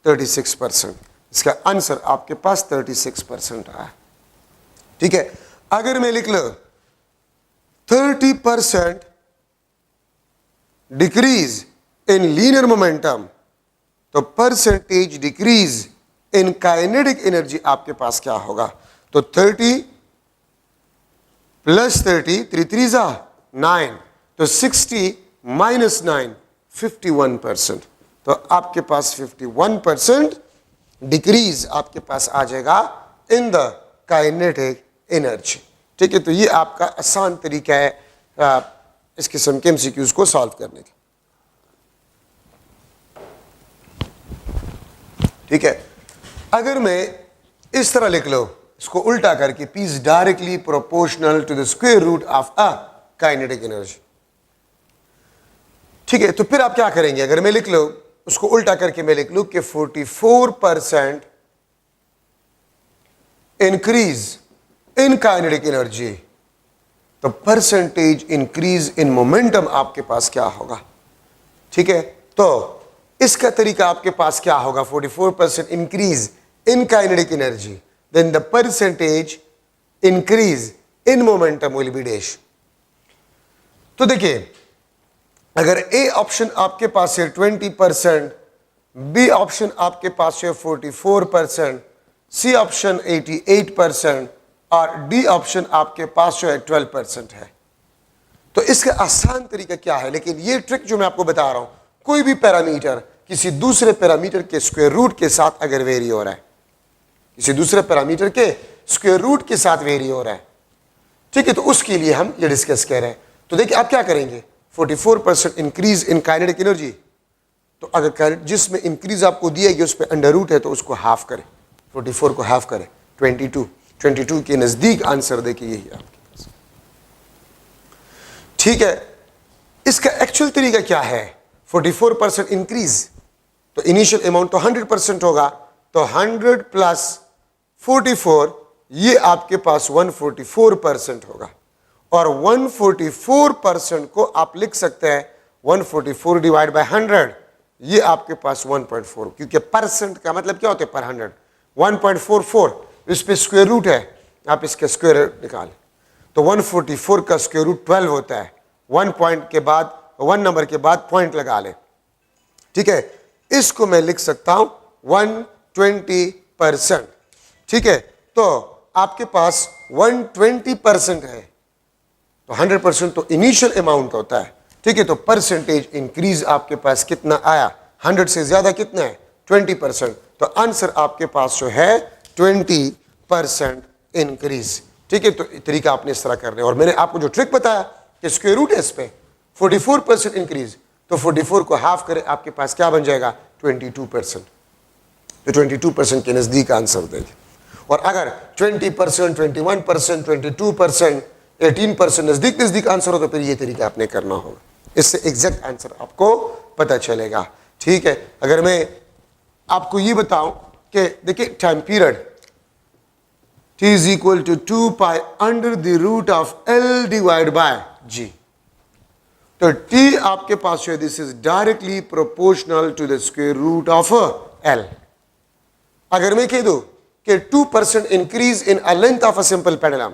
36%, इसका आंसर आपके पास 36% आया। ठीक है, अगर मैं लिख लो 30% डिक्रीज इन लीनियर मोमेंटम, तो percentage decrease in kinetic energy आपके पास क्या होगा? तो 30 प्लस 30, 3 3 9, तो 60 माइनस 9 51%, तो आपके पास 51% डिक्रीज आपके पास आ जाएगा इन द काइनेटिक एनर्जी। ठीक है, तो ये आपका आसान तरीका है इस किस्म के एमसीक्यूज को सॉल्व करने का। ठीक है, अगर मैं इस तरह लिख लो, इसको उल्टा करके, P is directly proportional to the square root of a kinetic energy. ठीक है, तो फिर आप क्या करेंगे? अगर मैं लिख लो, उसको उल्टा करके मैं लिख लूं कि 44% इंक्रीज इन काइनेटिक एनर्जी, तो परसेंटेज इंक्रीज इन मोमेंटम आपके पास क्या होगा? ठीक है, तो इसका तरीका आपके पास क्या होगा? 44% increase in kinetic energy, then the percentage increase in momentum will be dash. तो देखिए, अगर ए ऑप्शन आपके पास है 20%, बी ऑप्शन आपके पास है 44%, सी ऑप्शन 88% और डी ऑप्शन आपके पास जो है 12% है, तो इसका आसान तरीका क्या है? लेकिन ये ट्रिक जो मैं आपको बता रहा हूं, कोई भी पैरामीटर किसी दूसरे पैरामीटर के स्क्वायर रूट के साथ अगर वेरी हो रहा है, किसी दूसरे पैरामीटर के स्क्वायर रूट के साथ वेरी हो रहा है, ठीक है, तो उसके लिए हम ये डिस्कस कर रहे हैं। तो देखिए आप क्या करेंगे, 44% इंक्रीज इन काइनेटिक एनर्जी, तो अगर जिसमें इंक्रीज आपको दिया गया उस पर अंडर रूट है, तो उसको हाफ करें, 44 को हाफ करें, 22 के नजदीक आंसर देखिए यही आपके पास। ठीक है, इसका एक्चुअल तरीका क्या है? 44% इंक्रीज, तो इनिशियल अमाउंट तो 100% होगा, तो 100 प्लस 44 ये आपके पास 144% होगा, और 144% को आप लिख सकते हैं 144 डिवाइड बाय 100, ये आपके पास 1.4, क्योंकि परसेंट का मतलब क्या होता है? पर 100, 1.44, इस पे स्क्वायर रूट है, आप इसके स्क्वायर निकालें, तो 144 का स्क्वायर रूट 12 होता है, 1 पॉइंट के बाद, 1 नंबर के बाद पॉइंट लगा ले। ठीक है, इसको मैं लिख सकता हूं 120%। ठीक है, तो आपके पास 120% है, तो 100% तो इनिशियल अमाउंट होता है। ठीक है, तो परसेंटेज इंक्रीज आपके पास कितना आया? 100 से ज्यादा कितना है? 20%, तो आंसर आपके पास जो है 20% इंक्रीज। ठीक है, तो तरीका आपने इस तरह कर रहे हैं, और मैंने आपको जो ट्रिक बताया कि स्क्वायर रूट है इस पे 44% इंक्रीज, तो 44 को हाफ करें, आपके पास क्या बन जाएगा? 22%, तो 22% के नजदीक आंसर देंगे। और अगर 20%, 21%, 22%, 18% नजदीक आंसर हो, तो फिर ये तरीका आपने करना होगा, इससे एग्जैक्ट आंसर आपको पता चलेगा। ठीक है, अगर मैं आपको ये बताऊं कि देखिए time period t is equal to 2 pi under the root of L divide by G, तो t आपके पास जो है this is directly proportional to the square root of L। अगर मैं कह दूं कि 2% increase in a length of a simple pendulum,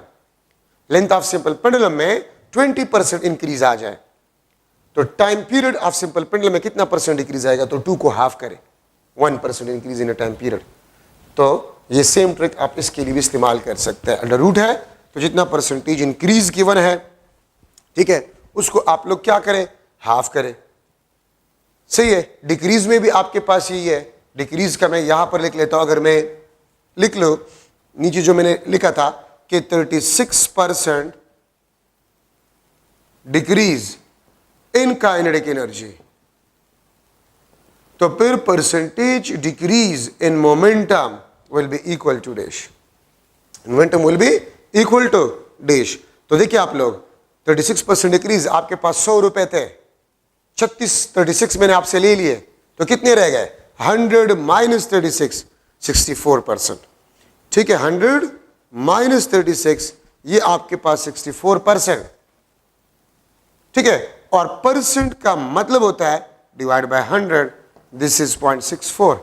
length of simple pendulum में 20% इंक्रीज आ जाए, तो time period of simple pendulum में कितना परसेंट इंक्रीज आएगा? तो 2 को हाफ करें, 1% increase in a time period. तो ये सेम ट्रिक आप इसके लिए भी इस्तेमाल कर सकते हैं। अंडर रूट है तो जितना परसेंटेज इंक्रीज गिवन है, ठीक है, उसको आप लोग क्या करें? हाफ करें। सही है। डिक्रीज में भी आपके पास यही है। डिक्रीज का मैं यहां पर लिख लेता हूं, अगर मैं लिख लो नीचे जो मैंने लिखा था कि 36% डिक्रीज इन काइनेटिक एनर्जी, तो फिर percentage decrease in momentum will be equal to dash, momentum will be equal to dash. तो देखिए आप लोग 36% डिक्रीज, आपके पास 100 रुपए थे, 36 मैंने आपसे ले लिए, तो कितने रह गए? 100 माइनस 36, 64%। ठीक है, 100 माइनस 36, ये आपके पास 64%। ठीक है, और परसेंट का मतलब होता है डिवाइड बाय 100, दिस इज 0.64।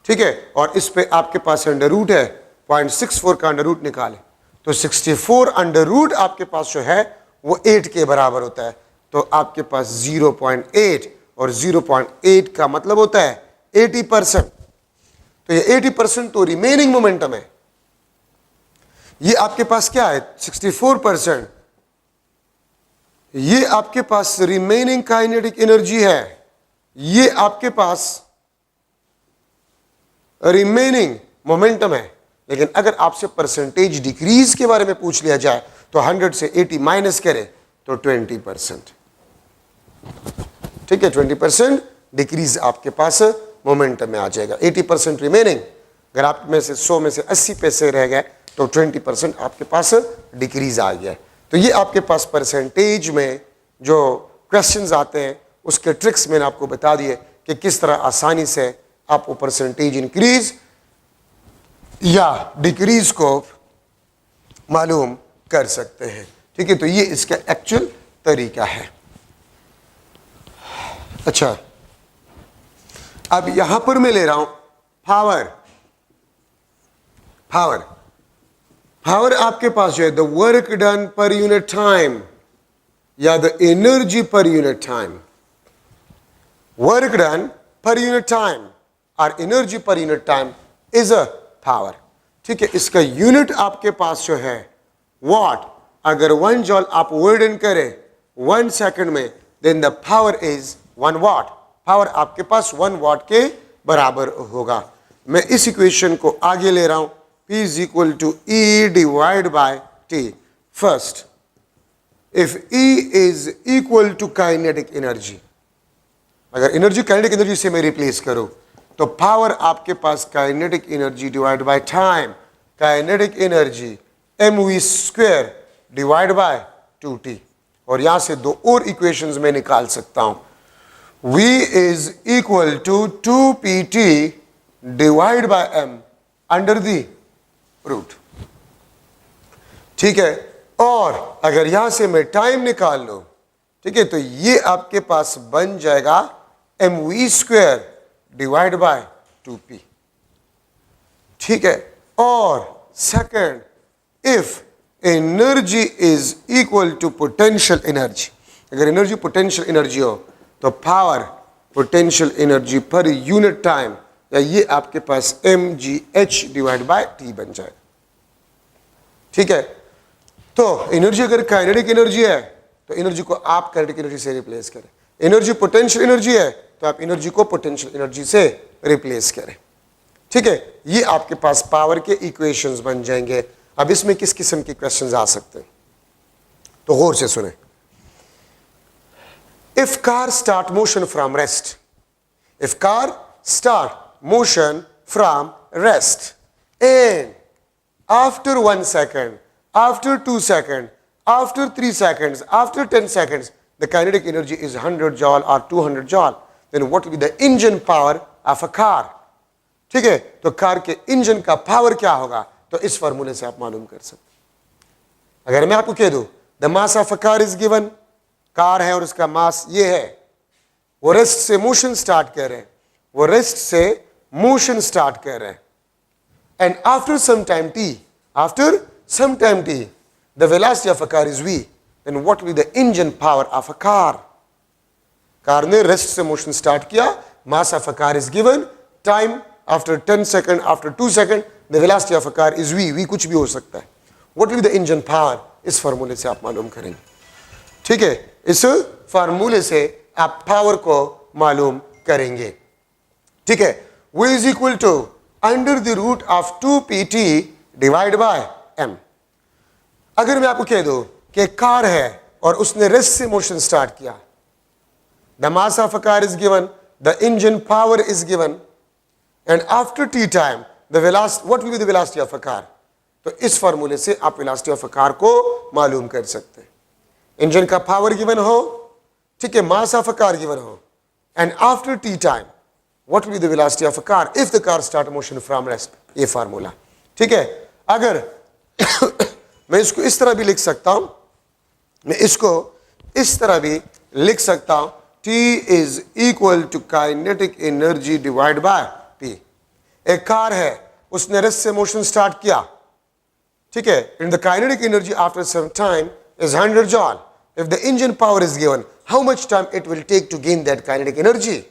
ठीक है, और इस पे आपके पास अंडर रूट है, 0.64 का अंडर रूट निकाले तो 64 अंडर रूट आपके पास जो है वो 8 के बराबर होता है। तो आपके पास 0.8, और 0.8 का मतलब होता है 80%। तो ये 80% तो रिमेनिंग मोमेंटम है। ये आपके पास क्या है? 64%। ये आपके पास रिमेनिंग काइनेटिक एनर्जी है, ये आपके पास रिमेनिंग मोमेंटम है। लेकिन अगर आपसे परसेंटेज डिक्रीज के बारे में पूछ लिया जाए तो 100 से 80 माइनस करें तो 20%। ठीक है, 20% डिक्रीज आपके पास मोमेंटम में आ जाएगा, 80% रिमेनिंग। अगर आप में से 100 में से 80 पैसे रह गए तो 20% आपके पास डिक्रीज आ गया। तो ये आपके पास परसेंटेज में जो क्वेश्चंस आते हैं उसके ट्रिक्स मैंने आपको बता दिए कि किस तरह आसानी से आप वो परसेंटेज इंक्रीज या डिक्रीज को मालूम कर सकते हैं। ठीक है, तो ये इसका एक्चुअल तरीका है। अच्छा, अब यहां पर मैं ले रहा हूं पावर। पावर पावर आपके पास जो है the work done per unit time या the energy per unit time. Work done per unit time और energy per unit time is a power. ठीक है, इसका यूनिट आपके पास जो है वॉट। अगर 1 जॉल आप वर्क डन करें 1 सेकंड में, then the power is 1 watt. Power आपके पास 1 वॉट के बराबर होगा। मैं इस इक्वेशन को आगे ले रहा हूं, P is equal to E divided by T. First, if E is equal to kinetic energy, अगर एनर्जी काइनेटिक एनर्जी से मैं रिप्लेस करूं तो पावर आपके पास kinetic energy divide by time, kinetic energy mv square divide by 2t। और यहां से 2 और इक्वेशंस में निकाल सकता हूं। V is equal to 2pt divide by m under the root. ठीक है, और अगर यहां से मैं टाइम निकाल लूं, ठीक है, तो ये आपके पास बन जाएगा mv square divide bye 2p। ठीक है, और second, if energy is equal to potential energy, अगर एनर्जी पोटेंशियल एनर्जी हो तो power potential energy per unit time, या ये आपके पास mgh डिवाइड बाय t बन जाए। ठीक है, तो एनर्जी अगर काइनेटिक एनर्जी है तो एनर्जी को आप काइनेटिक एनर्जी से रिप्लेस करें। एनर्जी पोटेंशियल एनर्जी है तो आप एनर्जी को पोटेंशियल एनर्जी से रिप्लेस करें। ठीक है, ये आपके पास पावर के इक्वेशंस बन जाएंगे। अब इसमें किस किस्म के क्वेश्चंस आ सकते हैं तो गौर से सुने। If car start motion from rest, if car start motion from rest, and after 1 second, after 2 seconds, after 3 seconds, after 10 seconds, the kinetic energy is 100 joule or 200 joule, then what will be the engine power of a car? ठीक है, तो car के engine का power क्या होगा तो इस फार्मूले से आप मालूम कर सकते। अगर मैं आपको कह दूं the mass of a car is given, car है और उसका मास ये है, वो रेस्ट से मोशन स्टार्ट कर रहे हैं, वो रेस्ट से मोशन स्टार्ट कर रहे हैं, and after some time t, the velocity of a car is v, then what will be the engine power of a car? Car ने रेस्ट से मोशन स्टार्ट किया, mass of a car is given, time after 10 second, after 2 second, the velocity of a car is v कुछ भी हो सकता है। What will be the engine power? इस फार्मूले से आप मालूम करेंगे। ठीक है, इस फार्मूले से आप पावर को मालूम करेंगे। ठीक है, v is equal to under the root of 2pt divide by m। अगर मैं आपको कह दूं कि कार है और उसने रेस्ट से मोशन स्टार्ट किया, the mass of a car is given, the engine power is given, and after t time the velocity, what will be the velocity of a car? तो इस फार्मूले से आप वेलोसिटी ऑफ अ कार को मालूम कर सकते हैं। इंजन का पावर गिवन हो, ठीक है, mass of a car given हो, and after t time what will be the velocity of a car if the car start motion from rest. ये फार्मूला, ठीक है। अगर मैं इसको इस तरह भी लिख सकता हूं, मैं इसको इस तरह भी लिख सकता हूं, T is equal to kinetic energy divide by P। एक कार है, उसने रेस्ट से मोशन स्टार्ट किया, ठीक है, and the kinetic energy after some time is 100 joule. If the engine power is given, how much time it will take to gain that kinetic energy?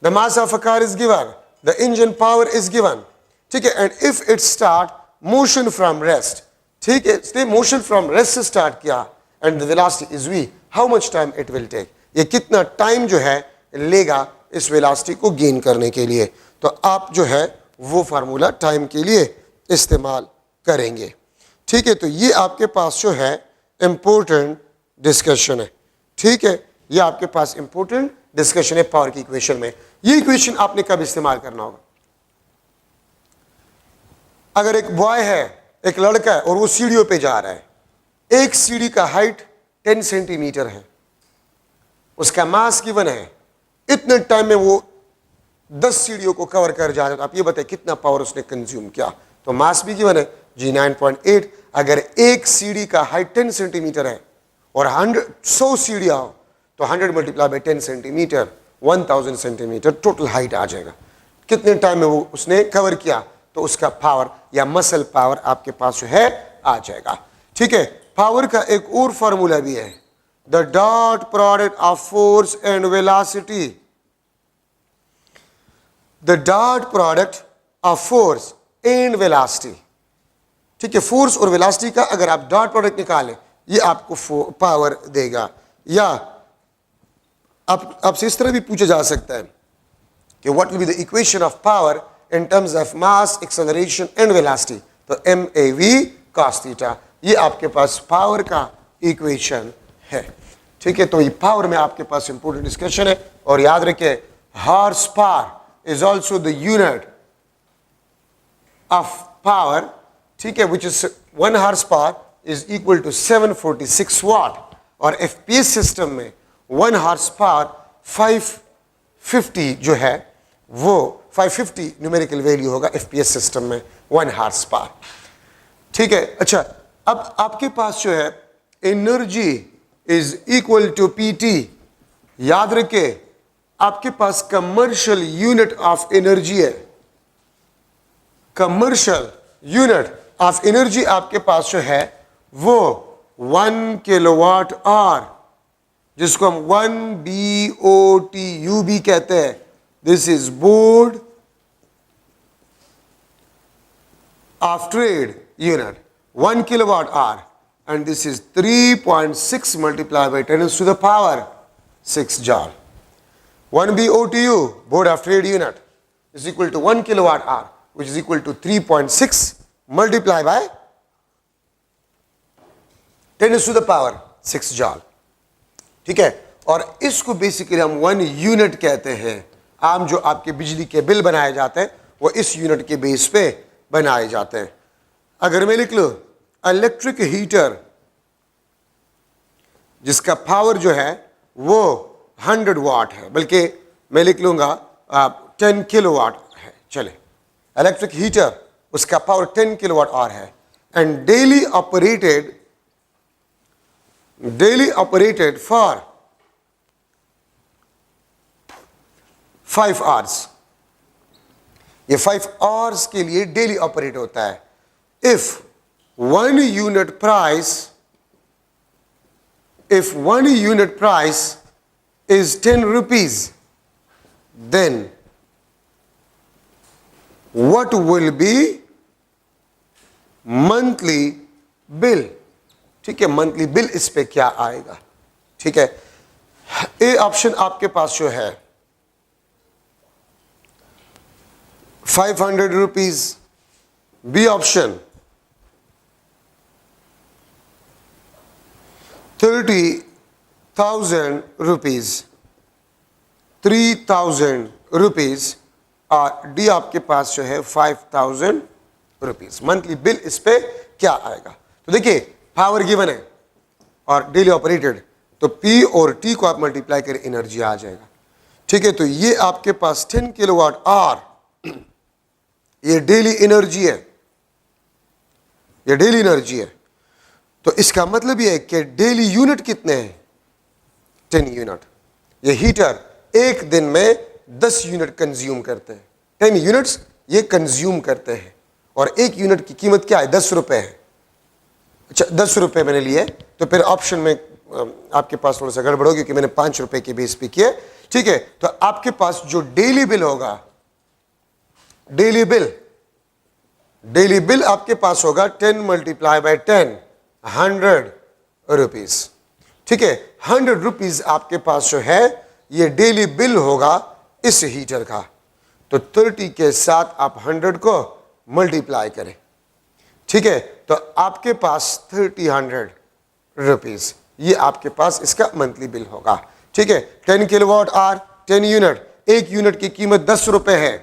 The mass of a car is given, the engine power is given, ठीक है, and if it start motion from rest, ठीक है, इसने motion from rest से start किया and the velocity is v, how much time it will take? ये कितना time जो है लेगा इस वेलोसिटी को गेन करने के लिए? तो आप जो है वो फार्मूला टाइम के लिए इस्तेमाल करेंगे। ठीक है, तो ये आपके पास जो है इंपॉर्टेंट डिस्कशन है। ठीक है, ये आपके पास इंपॉर्टेंट डिस्कशन है पावर की इक्वेशन में। ये इक्वेशन आपने कब इस्तेमाल करना होगा? अगर एक बॉय है, एक लड़का है और वो सीढ़ियों पे जा रहा है, एक सीढ़ी का हाइट 10 सेंटीमीटर है, उसका मास गिवन है, इतने टाइम में वो 10 सीढ़ियों को कवर कर जा रहा है, तो आप ये बताइए कितना पावर उसने कंज्यूम किया? तो मास भी गिवन है जी 9.8। अगर एक सीढ़ी का हाइट 10 सेंटीमीटर है और 100 सीढ़ियां हो तो 100 multiply by 10 centimetre 1000 centimetre total height आ जाएगा। कितने टाइम में वो उसने कवर किया? तो उसका पावर या मसल पावर आपके पास जो है आ जाएगा। ठीक है, पावर का एक और फॉर्मूला भी है, the dot product of force and velocity. The dot product of force and velocity, ठीक है, फोर्स और वेलोसिटी का अगर आप डॉट प्रोडक्ट निकालें, ये आपको पावर देगा। या आपसे इस तरह भी पूछा जा सकता है कि what will be the equation of power in terms of mass, acceleration and velocity? तो MAV cos थीटा, ये आपके पास पावर का इक्वेशन है। ठीक है, तो ये पावर में आपके पास इंपॉर्टेंट डिस्कशन है। और याद रखिए, horse power is also the unit of power, ठीक है, which is 1 horse power is equal to 746 watt. और FPS सिस्टम में 1 हॉर्स पावर 550 जो है वो 550 न्यूमेरिकल वैल्यू होगा FPS सिस्टम में 1 हॉर्स पावर। ठीक है, अच्छा, अब आपके पास जो है energy is equal to PT। याद रखे, आपके पास कमर्शियल यूनिट ऑफ एनर्जी है, कमर्शियल यूनिट ऑफ एनर्जी आपके पास जो है वो 1 किलोवाट आवर, जिसको हम 1 BOTU भी कहते हैं। This is board of trade unit, 1 kilowatt hour, and this is 3.6 multiply by 10 to the power 6 joule. 1 BOTU, board of trade unit, is equal to 1 kilowatt hour, which is equal to 3.6 multiplied by 10 to the power 6 joule। ठीक है, और इसको basically हम 1 unit कहते हैं। आम जो आपके बिजली के बिल बनाए जाते हैं वो इस यूनिट के बेस पे बनाए जाते हैं। अगर मैं लिख लूं इलेक्ट्रिक हीटर, जिसका पावर जो है वो 100 वाट है, बल्कि मैं लिख लूंगा 10 किलोवाट है, चले, इलेक्ट्रिक हीटर उसका पावर 10 किलोवाट आवर है, and daily operated for 5 hours. ये 5 आवर्स के लिए डेली ऑपरेट होता है। If 1 unit price is 10 rupees, then what will be monthly bill? ठीक है, मंथली बिल इस पे क्या आएगा? ठीक है, ए ऑप्शन आपके पास जो है 500 rupees, B option 30,000 rupees, 3,000 rupees, और डी आपके पास जो है 5,000 रुपीज। मंथली बिल इस पे क्या आएगा? तो देखिए पावर गिवन है और डेली ऑपरेटेड, तो पी और टी को आप मल्टीप्लाई करें, एनर्जी आ जाएगा। ठीक है, तो ये आपके पास 10 किलोवाट आवर, ये डेली एनर्जी है, ये डेली एनर्जी है। तो इसका मतलब ये है कि डेली यूनिट कितने हैं? 10 यूनिट। ये हीटर एक दिन में 10 यूनिट कंज्यूम करते हैं, 10 यूनिट्स ये कंज्यूम करते हैं, और एक यूनिट की कीमत क्या है? 10 रुपए है। अच्छा, 10 रुपए मैंने लिए, तो फिर ऑप्शन में आपके पास थोड़ा सा गड़बड़ होगी क्योंकि मैंने 5 रुपए के बेस पे किए। ठीक है, तो आपके पास जो डेली बिल होगा, डेली बिल आपके पास होगा 10 मल्टीप्लाई बाय 10, 100 रुपीज। ठीक है, 100 रुपीज आपके पास जो है ये डेली बिल होगा इस हीटर का। तो 30 के साथ आप 100 को मल्टीप्लाई करें। ठीक है, तो आपके पास 300 रुपीज, ये आपके पास इसका मंथली बिल होगा। ठीक है, 10 किलोवाट आवर, 10 यूनिट, एक यूनिट की कीमत 10 रुपए है।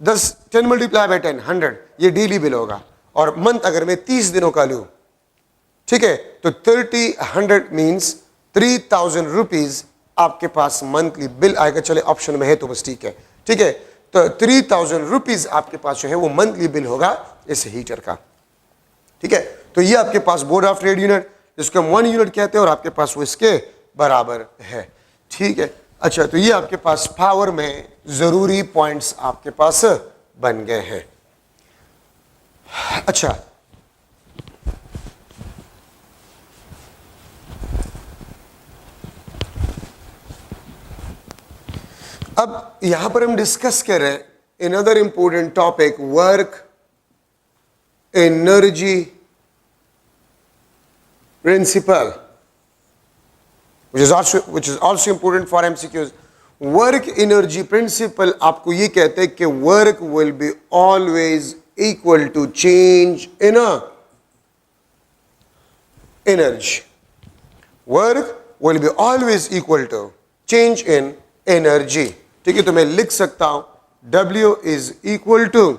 10 मल्टीप्लाई बाय 10, 100, ये डेली बिल होगा। और मंथ अगर मैं 30 दिनों का लूं, ठीक है, तो 3,100 मीन्स 3,000 रुपीज आपके पास मंथली बिल आएगा। चले ऑप्शन में है तो बस ठीक है। ठीक है, तो 3,000 रुपीज आपके पास जो है वो मंथली बिल होगा इस हीटर का। ठीक है, तो ये आपके पास बोर्ड ऑफ ट्रेड यूनिट, जिसको हम 1 यूनिट कहते हैं, और आपके पास वो इसके बराबर है। ठीक है, अच्छा, तो ये आपके पास पावर में जरूरी पॉइंट्स आपके पास बन गए हैं। अच्छा, अब यहां पर हम डिस्कस कर रहे हैं another important topic, work energy principle, which is also important for MCQs. Work energy principle आपको ये कहते हैं कि work will be always equal to change in energy. Work will be always equal to change in energy. ठीक है, तो मैं लिख सकता हूं W is equal to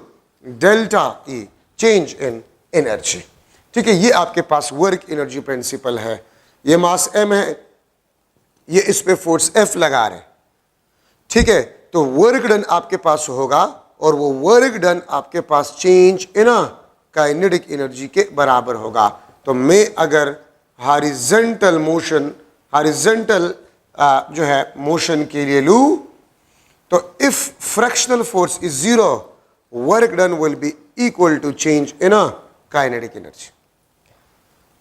delta E, change in energy. ठीक है, ये आपके पास वर्क एनर्जी प्रिंसिपल है। ये मास M है, ये इस पे फोर्स F लगा रहे हैं। ठीक है, तो वर्क डन आपके पास होगा, और वो वर्क डन आपके पास चेंज इन काइनेटिक एनर्जी के बराबर होगा। तो मैं अगर हॉरिजॉन्टल मोशन, हॉरिजॉन्टल जो है मोशन के लिए लूं, तो if fractional force is 0, work done will be equal to change in kinetic energy.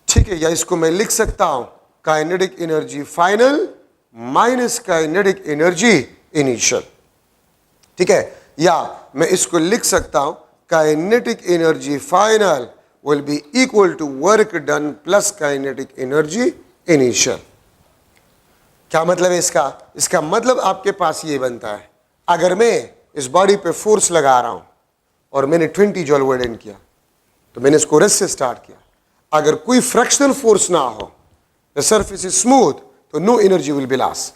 ठीक है, या इसको मैं लिख सकता हूं kinetic energy final minus kinetic energy initial. ठीक है, या मैं इसको लिख सकता हूं kinetic energy final will be equal to work done plus kinetic energy initial. क्या मतलब है इसका? इसका मतलब आपके पास ये बनता है, अगर मैं इस बॉडी पे फोर्स लगा रहा हूं और मैंने 20 जॉल वर्क डन किया, तो मैंने इसको रेस्ट से स्टार्ट किया। अगर कोई फ्रैक्शनल फोर्स ना हो, द सरफेस इज स्मूथ, तो no energy will be lost.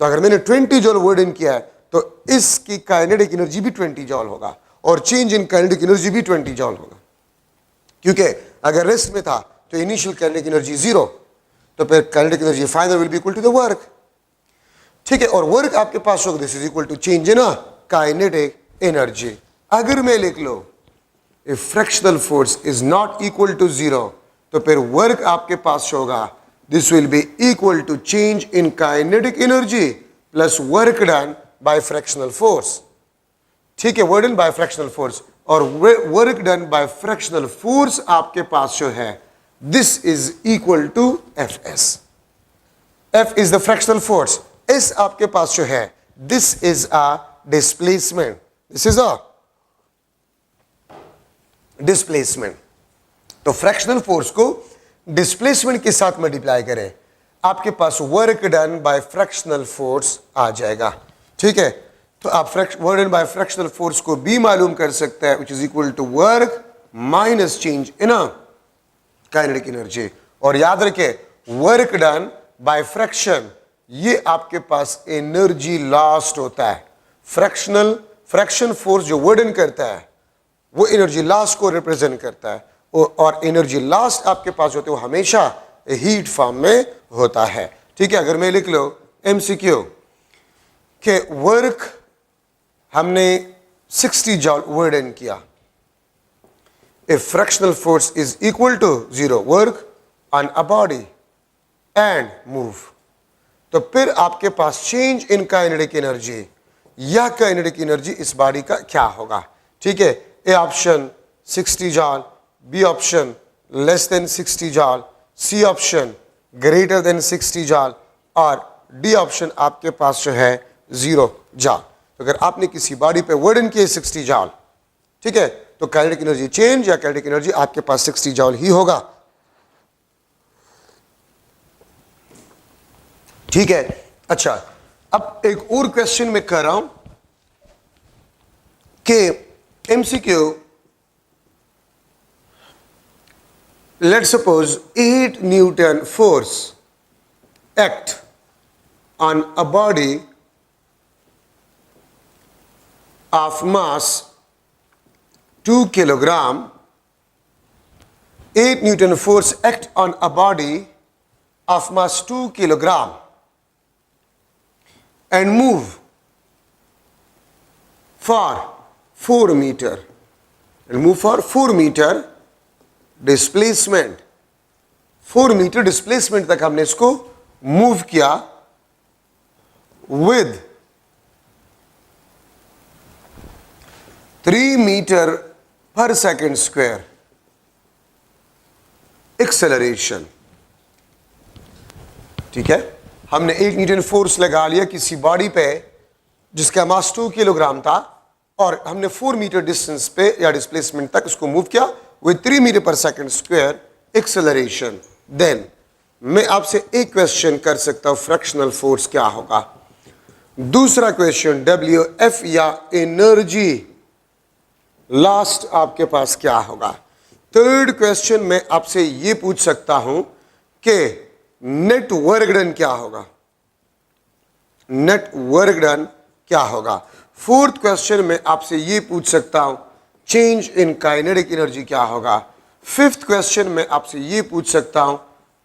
तो अगर मैंने 20 जॉल वर्क डन किया है, तो इसकी काइनेटिक एनर्जी भी 20 जॉल होगा, और चेंज इन काइनेटिक एनर्जी भी 20 जॉल होगा। क्योंकि अगर रेस्ट में था तो इनिशियल काइनेटिक एनर्जी 0, तो फिर kinetic energy final will be equal to the work. ठीक है, और वर्क आपके पास होगा, this is equal to change in kinetic energy. अगर मैं लिख लो if fractional force is not equal to 0, तो फिर वर्क आपके पास होगा, this will be equal to change in kinetic energy plus work done by frictional force. ठीक है, work done by frictional force, और work done by frictional force आपके पास जो है this is equal to F S. F is the frictional force, S आपके पास जो है this is a displacement, this is a displacement. तो फ्रैक्शनल फोर्स को डिस्प्लेसमेंट के साथ मल्टीप्लाई करें, आपके पास work done by frictional force आ जाएगा। ठीक है, तो आप work done by frictional force को भी मालूम कर सकते हैं, which is equal to work minus change in kinetic energy. और याद रखें, वर्क डन बाय फ्रैक्शन, ये आपके पास एनर्जी लॉस्ट होता है। फ्रैक्शन फोर्स जो वर्क डन करता है वो एनर्जी लॉस को रिप्रेजेंट करता है, और एनर्जी लॉस आपके पास होते वो हमेशा हीट फॉर्म में होता है। ठीक है, अगर मैं लिख लो एमसीक्यू के वर्क हमने 60 जॉल वर्क डन किया, if fractional force is equal to 0 work on a body and move, तो फिर आपके पास चेंज इन काइनेटिक एनर्जी या काइनेटिक एनर्जी इस बॉडी का क्या होगा। ठीक है, A option 60 joule, B option less than 60 joule, C option greater than 60 joule, और डी ऑप्शन आपके पास जो है 0 जॉल। तो अगर आपने किसी बॉडी पे वर्क डन किए 60 जॉल, ठीक है, तो काइनेटिक एनर्जी चेंज या काइनेटिक एनर्जी आपके पास 60 जॉल ही होगा। ठीक है, अच्छा, अब एक और क्वेश्चन मैं कर रहा हूं कि MCQ, let's suppose 8 Newton force act on a body of mass 2 kilogram, 8 Newton force act on a body of mass 2 kilogram and move for 4 meter, and move for 4 meter displacement, 4 meter displacement तक हमने इसको move किया with 3 meter per second square acceleration. ठीक है, हमने 8 Newton force लगा लिया किसी बॉडी पे जिसका मास 2 किलोग्राम था, और हमने 4 मीटर डिस्टेंस पे या डिस्प्लेसमेंट तक उसको मूव किया विद 3 मीटर पर सेकंड स्क्वायर एक्सेलरेशन। देन मैं आपसे एक क्वेश्चन कर सकता हूं, फ्रैक्शनल फोर्स क्या होगा। दूसरा क्वेश्चन WF या एनर्जी लास्ट आपके पास क्या होगा। थर्ड क्वेश्चन मैं आपसे ये पूछ सकता हूं कि नेट वर्क डन क्या होगा, नेट वर्क डन क्या होगा। फोर्थ क्वेश्चन में आपसे ये पूछ सकता हूं चेंज इन काइनेटिक एनर्जी क्या होगा। फिफ्थ क्वेश्चन में आपसे ये पूछ सकता हूं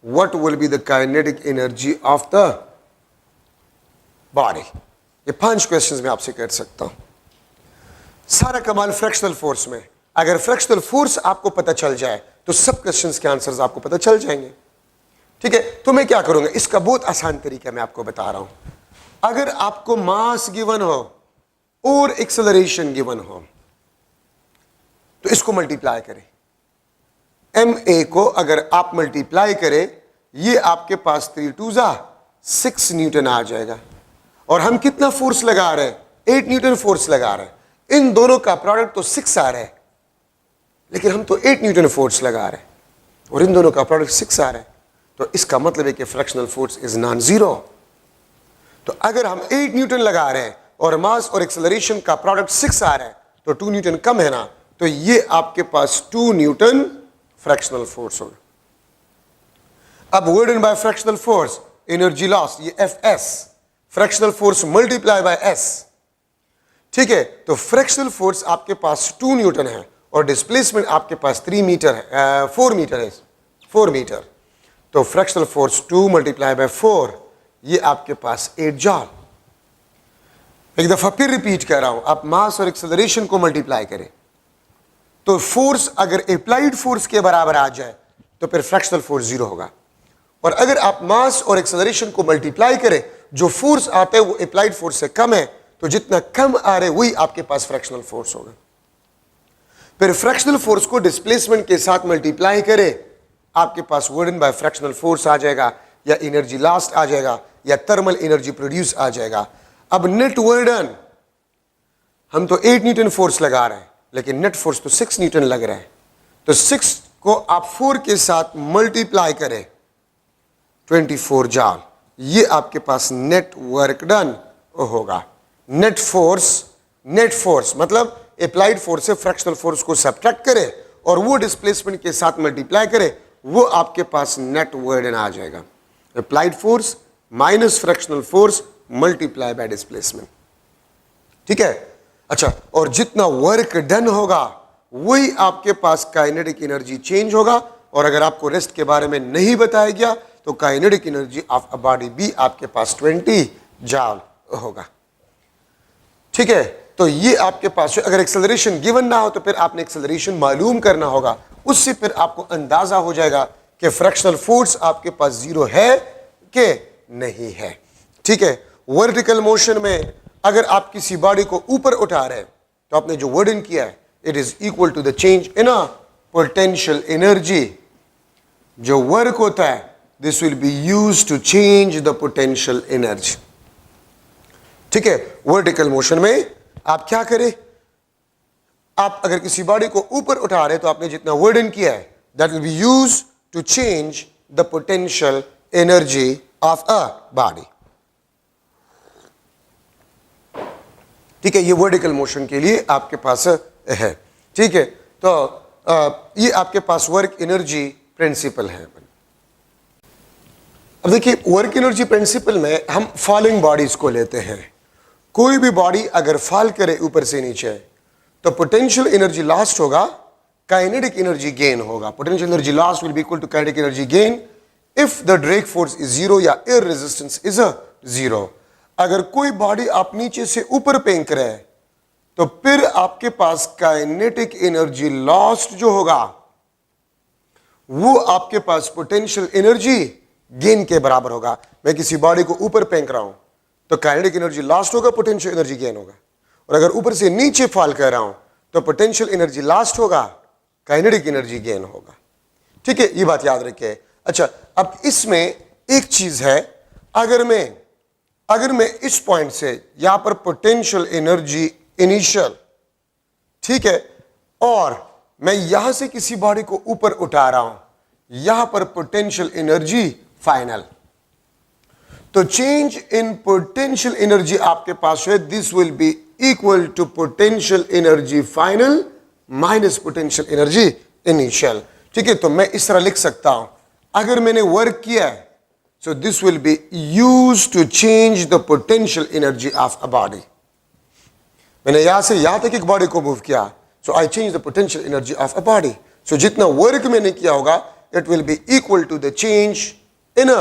what will be the kinetic energy of the body. ये 5 क्वेश्चंस मैं आपसे कर सकता हूं। सारा कमाल फ्रैक्शनल फोर्स में, अगर फ्रैक्शनल फोर्स आपको पता चल जाए तो सब क्वेश्चंस के आंसर्स आपको पता चल जाएंगे। ठीक है, तो मैं क्या करूंगा, इसका बहुत आसान तरीका मैं आपको बता रहा हूं। अगर आपको मास गिवन हो और एक्सेलरेशन गिवन हो तो इसको मल्टीप्लाई करें। ma को अगर आप मल्टीप्लाई करें, ये आपके पास 3 2 6 न्यूटन आ जाएगा, और हम कितना फोर्स लगा रहे हैं, 8 न्यूटन फोर्स लगा रहे हैं। इन दोनों का प्रोडक्ट तो 6 आ रहा है, लेकिन हम तो 8 न्यूटन फोर्स लगा रहे हैं, और इन दोनों का प्रोडक्ट 6 आ रहा है। तो इसका मतलब है कि fractional force is non zero. तो अगर हम 8 न्यूटन लगा रहे हैं और मास और एक्सेलरेशन का प्रोडक्ट 6 आ रहा है, तो 2 न्यूटन कम है ना, तो ये आपके पास 2 न्यूटन फ्रैक्शनल फोर्स होगा। अब work done by frictional force, energy loss, ये Fs, fractional force multiply by S। ठीक है, तो फ्रैक्शनल फोर्स आपके पास 2 न्यूटन है और डिस्प्लेसमेंट आपके पास 3 मीटर है, 4 मीटर है, 4 मीटर। तो फ्रैक्शनल फोर्स 2 मल्टीप्लाई बाय 4, ये आपके पास 8 जॉल। एक दफा फिर रिपीट कर रहा हूं, आप मास और एक्सेलरेशन को मल्टीप्लाई करें तो फोर्स अगर अप्लाइड फोर्स के बराबर आ जाए तो फिर फ्रैक्शनल फोर्स 0 होगा, और अगर आप मास और एक्सेलरेशन को मल्टीप्लाई करें, जो फोर्स आता है वो अप्लाइड फोर्स से कम है, तो तो जितना कम आ रहे वही आपके पास फ्रैक्शनल फोर्स होगा। फिर फ्रैक्शनल फोर्स को डिस्प्लेसमेंट के साथ मल्टीप्लाई करें, आपके पास work done by frictional force आ जाएगा, या एनर्जी लास्ट आ जाएगा, या थर्मल एनर्जी प्रोड्यूस आ जाएगा। अब नेट वर्क डन, हम तो 8 न्यूटन फोर्स लगा रहे हैं, लेकिन नेट फोर्स तो 6 न्यूटन लग रहा है। तो 6 को आप 4 के साथ मल्टीप्लाई करें, 24 जॉल, ये आपके पास नेट वर्क डन होगा। नेट फोर्स मतलब अप्लाइड फोर्स से फ्रैक्शनल फोर्स को सब्ट्रैक्ट करें और वो डिस्प्लेसमेंट के साथ मल्टीप्लाई करें, वो आपके पास नेट वर्क डन आ जाएगा। Applied force minus fractional force multiply by displacement. ठीक है, अच्छा, और जितना वर्क डन होगा वही आपके पास काइनेटिक एनर्जी चेंज होगा। और अगर आपको रेस्ट के बारे में नहीं बताया गया तो kinetic energy of a body भी आपके पास 20 जॉल होगा। ठीक है, तो ये आपके पास, अगर एक्सेलरेशन गिवन ना हो तो फिर आपने एक्सेलरेशन मालूम करना होगा, उससे फिर आपको अंदाजा हो जाएगा कि फ्रैक्शनल फोर्स आपके पास 0 है कि नहीं है। ठीक है, वर्टिकल मोशन में अगर आप किसी बॉडी को ऊपर उठा रहे हैं तो आपने जो वर्डन किया है, it is equal to the change in a potential energy. जो वर्क होता है this will be used to change the potential energy. ठीक है, वर्टिकल मोशन में आप क्या करें, आप अगर किसी बॉडी को ऊपर उठा रहे तो आपने जितना वर्डन किया है that will be used to change the potential energy of a body. ठीक है, ये वर्टिकल मोशन के लिए आपके पास है। ठीक है, तो ये आपके पास वर्क एनर्जी प्रिंसिपल है। अब देखिए, वर्क एनर्जी प्रिंसिपल में हम फॉलोइंग बॉडीज को लेते हैं। कोई भी बॉडी अगर फॉल करे ऊपर से नीचे तो पोटेंशियल एनर्जी लॉस्ट होगा, काइनेटिक एनर्जी गेन होगा। Potential energy lost will be equal to kinetic energy gain if the drag force is 0 या एयर रेजिस्टेंस इज 0। अगर कोई बॉडी आप नीचे से ऊपर फेंक रहे हैं तो फिर आपके पास काइनेटिक एनर्जी लॉस्ट जो होगा वो आपके पास पोटेंशियल एनर्जी गेन के बराबर होगा। मैं किसी बॉडी को ऊपर फेंक रहा हूं तो काइनेटिक एनर्जी लॉस्ट होगा, पोटेंशियल एनर्जी गेन होगा। और अगर ऊपर से नीचे फॉल कर रहा हूं तो पोटेंशियल एनर्जी लॉस्ट होगा, काइनेटिक एनर्जी गेन होगा। ठीक है, ये बात याद रखिए। अच्छा, अब इसमें एक चीज है, अगर मैं इस पॉइंट से यहां पर पोटेंशियल एनर्जी इनिशियल, ठीक है, और मैं यहां से किसी बॉडी को ऊपर उठा रहा हूं, यहां पर पोटेंशियल एनर्जी फाइनल, तो चेंज इन पोटेंशियल एनर्जी आपके पास है, this will be equal to potential energy final minus potential energy initial. ठीक है, तो मैं इस तरह लिख सकता हूं, अगर मैंने वर्क किया है so this will be used to change the potential energy of a body। मैंने यहां से यहां तक एक बॉडी को मूव किया, so I change the potential energy of a body। so जितना वर्क मैंने किया होगा it will be equal to the change in a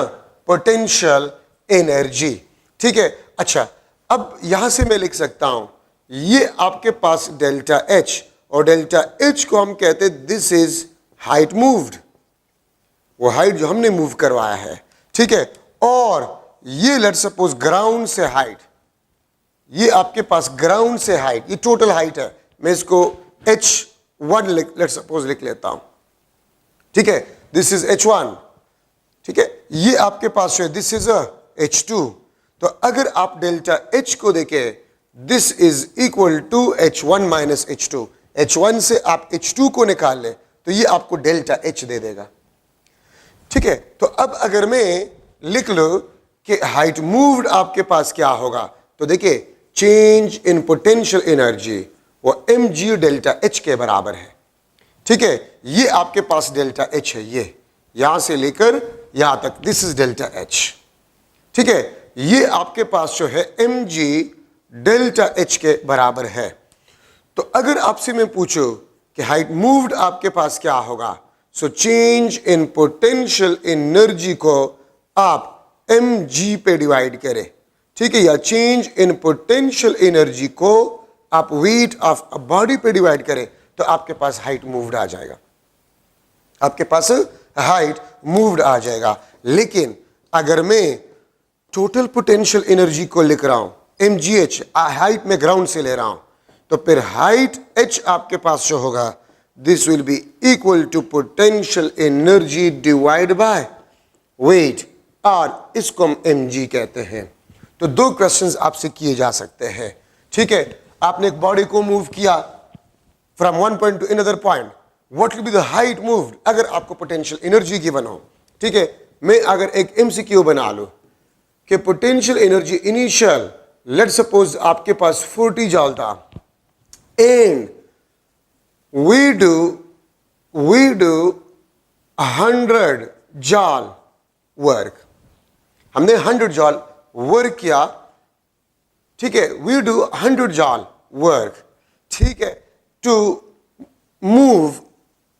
potential energy। ठीक है, अच्छा, अब यहां से मैं लिख सकता हूं, ये आपके पास डेल्टा H, और डेल्टा H को हम कहते हैं दिस इज हाइट मूव्ड, वो हाइट जो हमने मूव करवाया है। ठीक है, और ये लेट सपोज ग्राउंड से हाइट, ये आपके पास ग्राउंड से हाइट, ये टोटल हाइट है, मैं इसको h1 लेट सपोज लिख लेता हूं। ठीक है, दिस इज h1। ठीक है, ये आपके पास है, दिस इज h2। तो अगर आप डेल्टा h को देखें, this is equal to h1 minus h2। h1 से आप h2 को निकाल ले तो ये आपको डेल्टा h दे देगा। ठीक है, तो अब अगर मैं लिख लो कि हाइट मूव्ड आपके पास क्या होगा, तो देखिए चेंज इन पोटेंशियल एनर्जी वो mg डेल्टा h के बराबर है। ठीक है, ये आपके पास डेल्टा h है, ये यहां से लेकर यहां तक, दिस इज डेल्टा h। ठीक है, ये आपके पास जो है mg डेल्टा h के बराबर है। तो अगर आपसे मैं पूछूं कि हाइट मूव्ड आपके पास क्या होगा, so change in potential energy को आप mg पे डिवाइड करें। ठीक है, या चेंज इन पोटेंशियल एनर्जी को आप वेट ऑफ अ बॉडी पे डिवाइड करें तो आपके पास हाइट मूव्ड आ जाएगा, आपके पास हाइट मूव्ड आ जाएगा। लेकिन अगर मैं टोटल पोटेंशियल एनर्जी को लिख रहा हूं mgh, हाइट में ग्राउंड से ले रहा हूं, तो फिर हाइट h आपके पास जो होगा, this will be equal to potential energy divide by weight, और इसको हम mg कहते हैं। तो दो क्वेश्चंस आपसे किए जा सकते हैं, ठीक है। आपने एक बॉडी को मूव किया from one point to another point, what will be the height moved, अगर आपको पोटेंशियल एनर्जी गिवन हो, ठीक है। मैं अगर एक MCQ बना लूं कि potential energy initial, let suppose आपके पास 40 जॉल था, and we do 100 joule work, हमने 100 जॉल वर्क किया, ठीक है। वी डू 100 जॉल वर्क, ठीक है, to move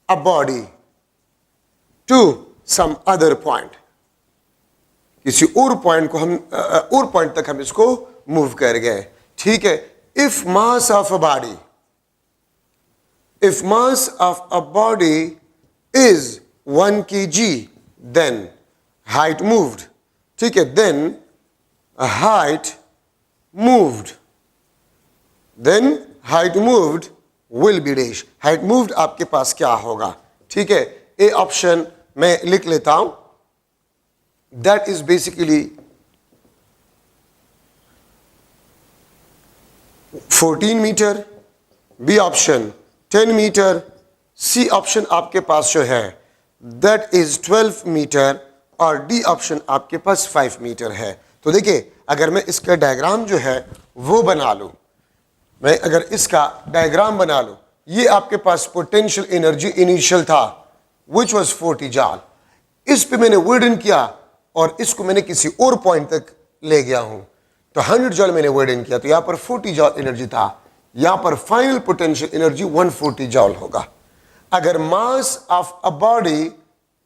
a body to some other point, किसी और पॉइंट को हम और पॉइंट तक हम इसको मूव कर गए, ठीक है। If mass of a body is 1 kg, then height moved, ठीक है, then height moved will be dash, height moved आपके पास क्या होगा, ठीक है। ए ऑप्शन मैं लिख लेता हूं, that is basically 14 meter, B option 10 meter, C option आपके पास जो है दैट इज 12 मीटर, और डी ऑप्शन आपके पास 5 मीटर है। तो देखिए, अगर मैं इसका डायग्राम जो है वो बना लूं, मैं अगर इसका डायग्राम बना लूं, ये आपके पास पोटेंशियल एनर्जी इनिशियल था विच वॉज 40 जॉल, इस पे मैंने वर्डन किया और इसको मैंने किसी और पॉइंट तक ले गया हूं, तो 100 जॉल मैंने वर्डन किया, तो यहां पर 40 जॉल एनर्जी था, यहां पर फाइनल पोटेंशियल एनर्जी 140 जॉल होगा। अगर मास ऑफ अ बॉडी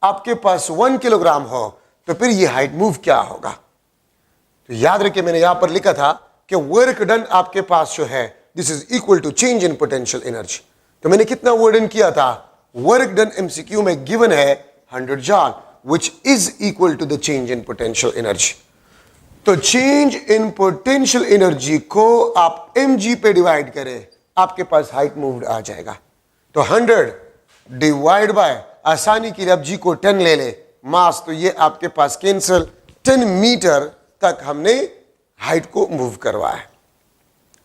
आपके पास 1 किलोग्राम हो, तो फिर ये हाइट मूव क्या होगा। तो याद रखिए, मैंने यहां पर लिखा था कि वर्क डन आपके पास जो है this is equal to change in potential energy. तो मैंने कितना वर्डन किया था, वर्क डन MCQ में गिवन है 100 joule, which is equal to the change in potential energy। तो चेंज इन पोटेंशियल एनर्जी को आप mg पे डिवाइड करें, आपके पास हाइट मूव्ड आ जाएगा। तो 100 डिवाइड बाय, आसानी के लिए आप g को 10 ले ले, मास तो ये आपके पास कैंसिल, 10 मीटर तक हमने हाइट को मूव करवाया,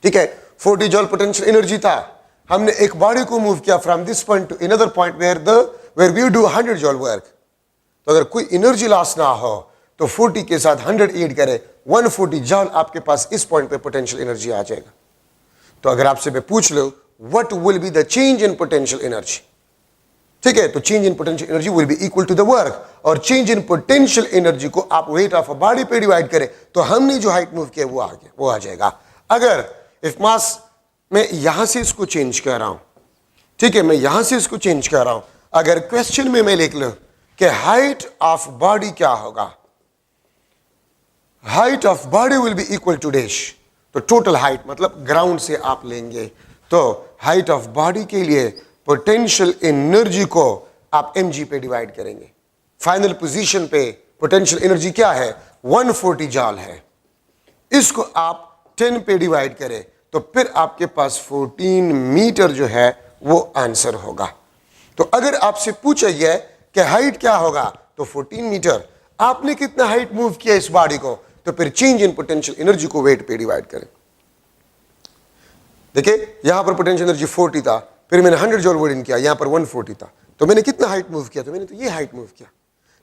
ठीक है। 40 जॉल पोटेंशियल एनर्जी था, हमने एक बॉडी को मूव किया from this point to another point where we do 100 joule work. तो अगर कोई एनर्जी लॉस ना हो तो 40 के साथ 100 ऐड करें, 140 जॉल आपके पास इस पॉइंट पे पोटेंशियल एनर्जी आ जाएगा। तो अगर आपसे मैं पूछ लो what will be the change in potential energy, ठीक है, तो change in potential energy will be equal to the work, और चेंज इन पोटेंशियल एनर्जी को आप वेट ऑफ अ बॉडी पे डिवाइड करें, तो हमने जो हाइट मूव किया वो आ जाएगा। अगर इफ मास, मैं यहां से इसको चेंज कर रहा हूं, ठीक है, मैं यहां से इसको चेंज कर रहा हूं, अगर क्वेश्चन में मैं लिख लूं कि हाइट ऑफ बॉडी क्या होगा, height of body will be equal to dash, तो टोटल हाइट मतलब ग्राउंड से आप लेंगे, तो हाइट ऑफ बॉडी के लिए पोटेंशियल एनर्जी को आप mg पे डिवाइड करेंगे। फाइनल पोजीशन पे पोटेंशियल एनर्जी क्या है, 140 जॉल है, इसको आप 10 पे डिवाइड करें, तो फिर आपके पास 14 मीटर जो है वो आंसर होगा। तो अगर आपसे पूछा गया कि हाइट क्या होगा, तो 14 मीटर, आपने कितना हाइट मूव किया इस बॉडी को, तो फिर चेंज इन पोटेंशियल एनर्जी को वेट पे डिवाइड करें। देखिए, यहां पर पोटेंशियल एनर्जी 40 था, फिर मैंने 100 जॉल वर्डन किया, यहां पर 140 था, तो मैंने कितना हाइट मूव किया, तो मैंने तो ये हाइट मूव किया।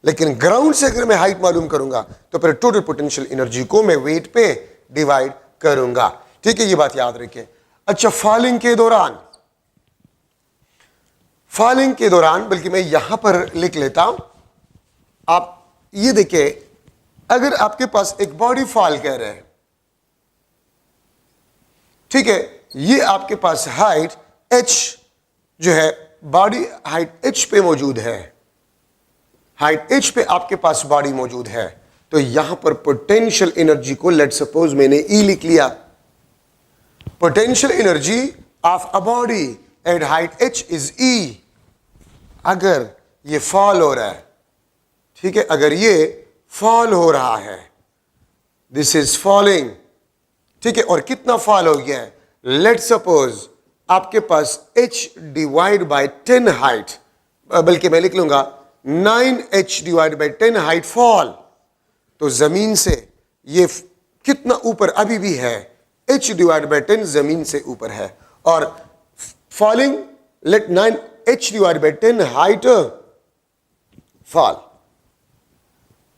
लेकिन ग्राउंड से अगर मैं हाइट मालूम करूंगा, तो फिर टोटल पोटेंशियल एनर्जी को मैं वेट पे डिवाइड करूंगा, ठीक है, ये बात याद रखिए। अच्छा, फॉलिंग के दौरान बल्कि मैं यहां पर लिख लेता हूं, आप ये देखिए, अगर आपके पास एक बॉडी फॉल कर रहा है, ठीक है, ये आपके पास हाइट h जो है, बॉडी हाइट h पे मौजूद है, हाइट h पे आपके पास बॉडी मौजूद है, तो यहां पर पोटेंशियल एनर्जी को लेट सपोज मैंने E लिख लिया, potential energy of a body at height h is E। अगर ये फॉल हो रहा है, ठीक है, अगर ये फॉल हो रहा है, दिस इज फॉलिंग, ठीक है, और कितना फॉल हो गया है? लेट सपोज आपके पास h डिवाइड बाय 10 हाइट, बल्कि मैं लिख लूंगा 9h divide by 10 height fall. तो जमीन से ये कितना ऊपर अभी भी है? h डिवाइड बाय 10 जमीन से ऊपर है, और falling let 9h divide by 10 height fall.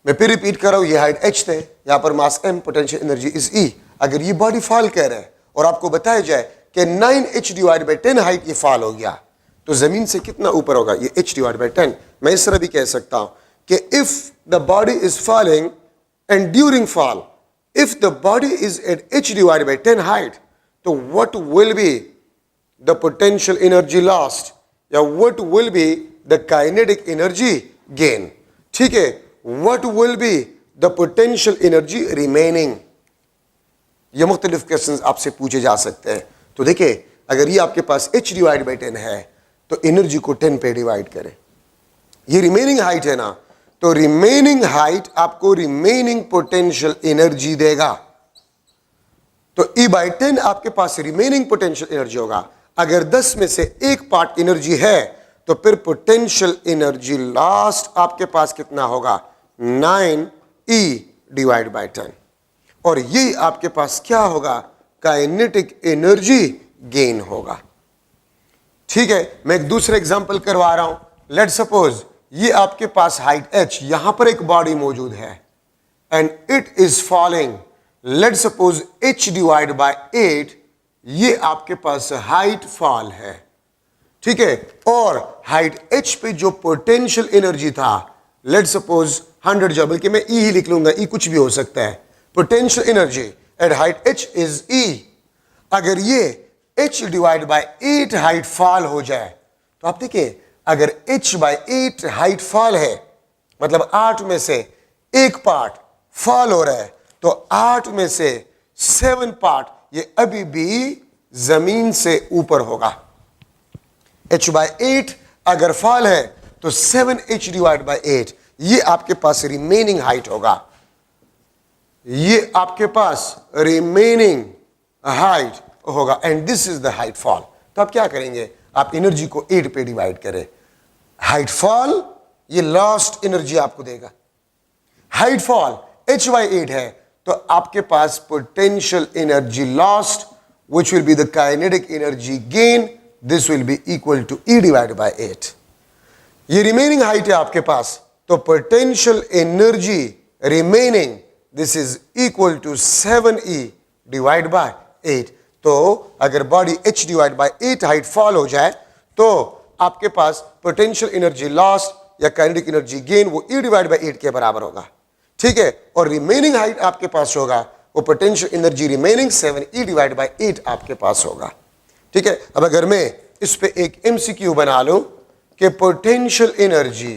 मैं फिर रिपीट कर रहा हूं, ये हाइट h थे, यहां पर मास m, potential energy is E। अगर ये बॉडी फॉल कर रहा है और आपको बताया जाए कि 9h डिवाइड बाय 10 हाइट ये फॉल हो गया, तो जमीन से कितना ऊपर होगा? ये h डिवाइड बाय 10। मैं इस तरह भी कह सकता हूं कि if the body is falling and during fall, if the body is at h divide by 10 height, तो what will be the potential energy lost, या what will be the kinetic energy gain? ठीक है, what will be the potential energy remaining? ये मुख्तलिफ questions आपसे पूछे जा सकते हैं। तो देखिए, अगर ये आपके पास h डिवाइड बाई 10 है तो एनर्जी को 10 पे डिवाइड करें। ये रिमेनिंग हाइट है ना, तो रिमेनिंग हाइट आपको रिमेनिंग पोटेंशियल एनर्जी देगा। तो E बाई 10 आपके पास रिमेनिंग पोटेंशियल एनर्जी होगा। अगर 10 में से एक पार्ट एनर्जी है तो फिर पोटेंशियल एनर्जी लास्ट आपके पास कितना होगा? 9E divide by 10। और ये आपके पास क्या होगा? काइनेटिक एनर्जी गेन होगा। ठीक है, मैं एक दूसरा एग्जांपल करवा रहा हूं। लेट सपोज ये आपके पास हाइट h, यहां पर एक बॉडी मौजूद है and it is falling, let suppose h divide by 8, ये आपके पास हाइट फॉल है। ठीक है, और हाइट h पे जो पोटेंशियल एनर्जी था, लेट सपोज 100 जूल, बल्कि मैं E ही लिख लूंगा, E कुछ भी हो सकता है। Potential energy eight height h is E। अगर ये h divide by 8 height fall हो जाए, तो आप देखिए, अगर h बाय 8 हाइट फॉल है, मतलब 8 में से एक पार्ट फॉल हो रहा है, तो 8 में से 7 पार्ट ये अभी भी जमीन से ऊपर होगा। h बाय 8 अगर फॉल है तो 7h डिवाइड बाय 8 ये आपके पास रिमेनिंग हाइट होगा। ये आपके पास रिमेनिंग हाइट होगा and this is the height fall. तो आप क्या करेंगे? आप एनर्जी को 8 पे डिवाइड करें। हाइट फॉल ये लास्ट एनर्जी आपको देगा। हाइट फॉल h बाई 8 है तो आपके पास potential energy lost which will be the kinetic energy gain, this will be equal to E divide by 8। ये रिमेनिंग हाइट है आपके पास, तो potential energy remaining this is equal to 7E divide by 8। तो अगर body h divide by 8 height fall हो जाए तो आपके पास पोटेंशियल एनर्जी लॉस्ट या काइनेटिक एनर्जी गेन वो E डिवाइड बाय 8 के बराबर होगा। ठीक है, और रिमेनिंग हाइट आपके पास होगा वो potential energy remaining 7E divide by 8 आपके पास होगा। ठीक है, अब अगर मैं इस पे एक MCQ बना लूं कि पोटेंशियल एनर्जी,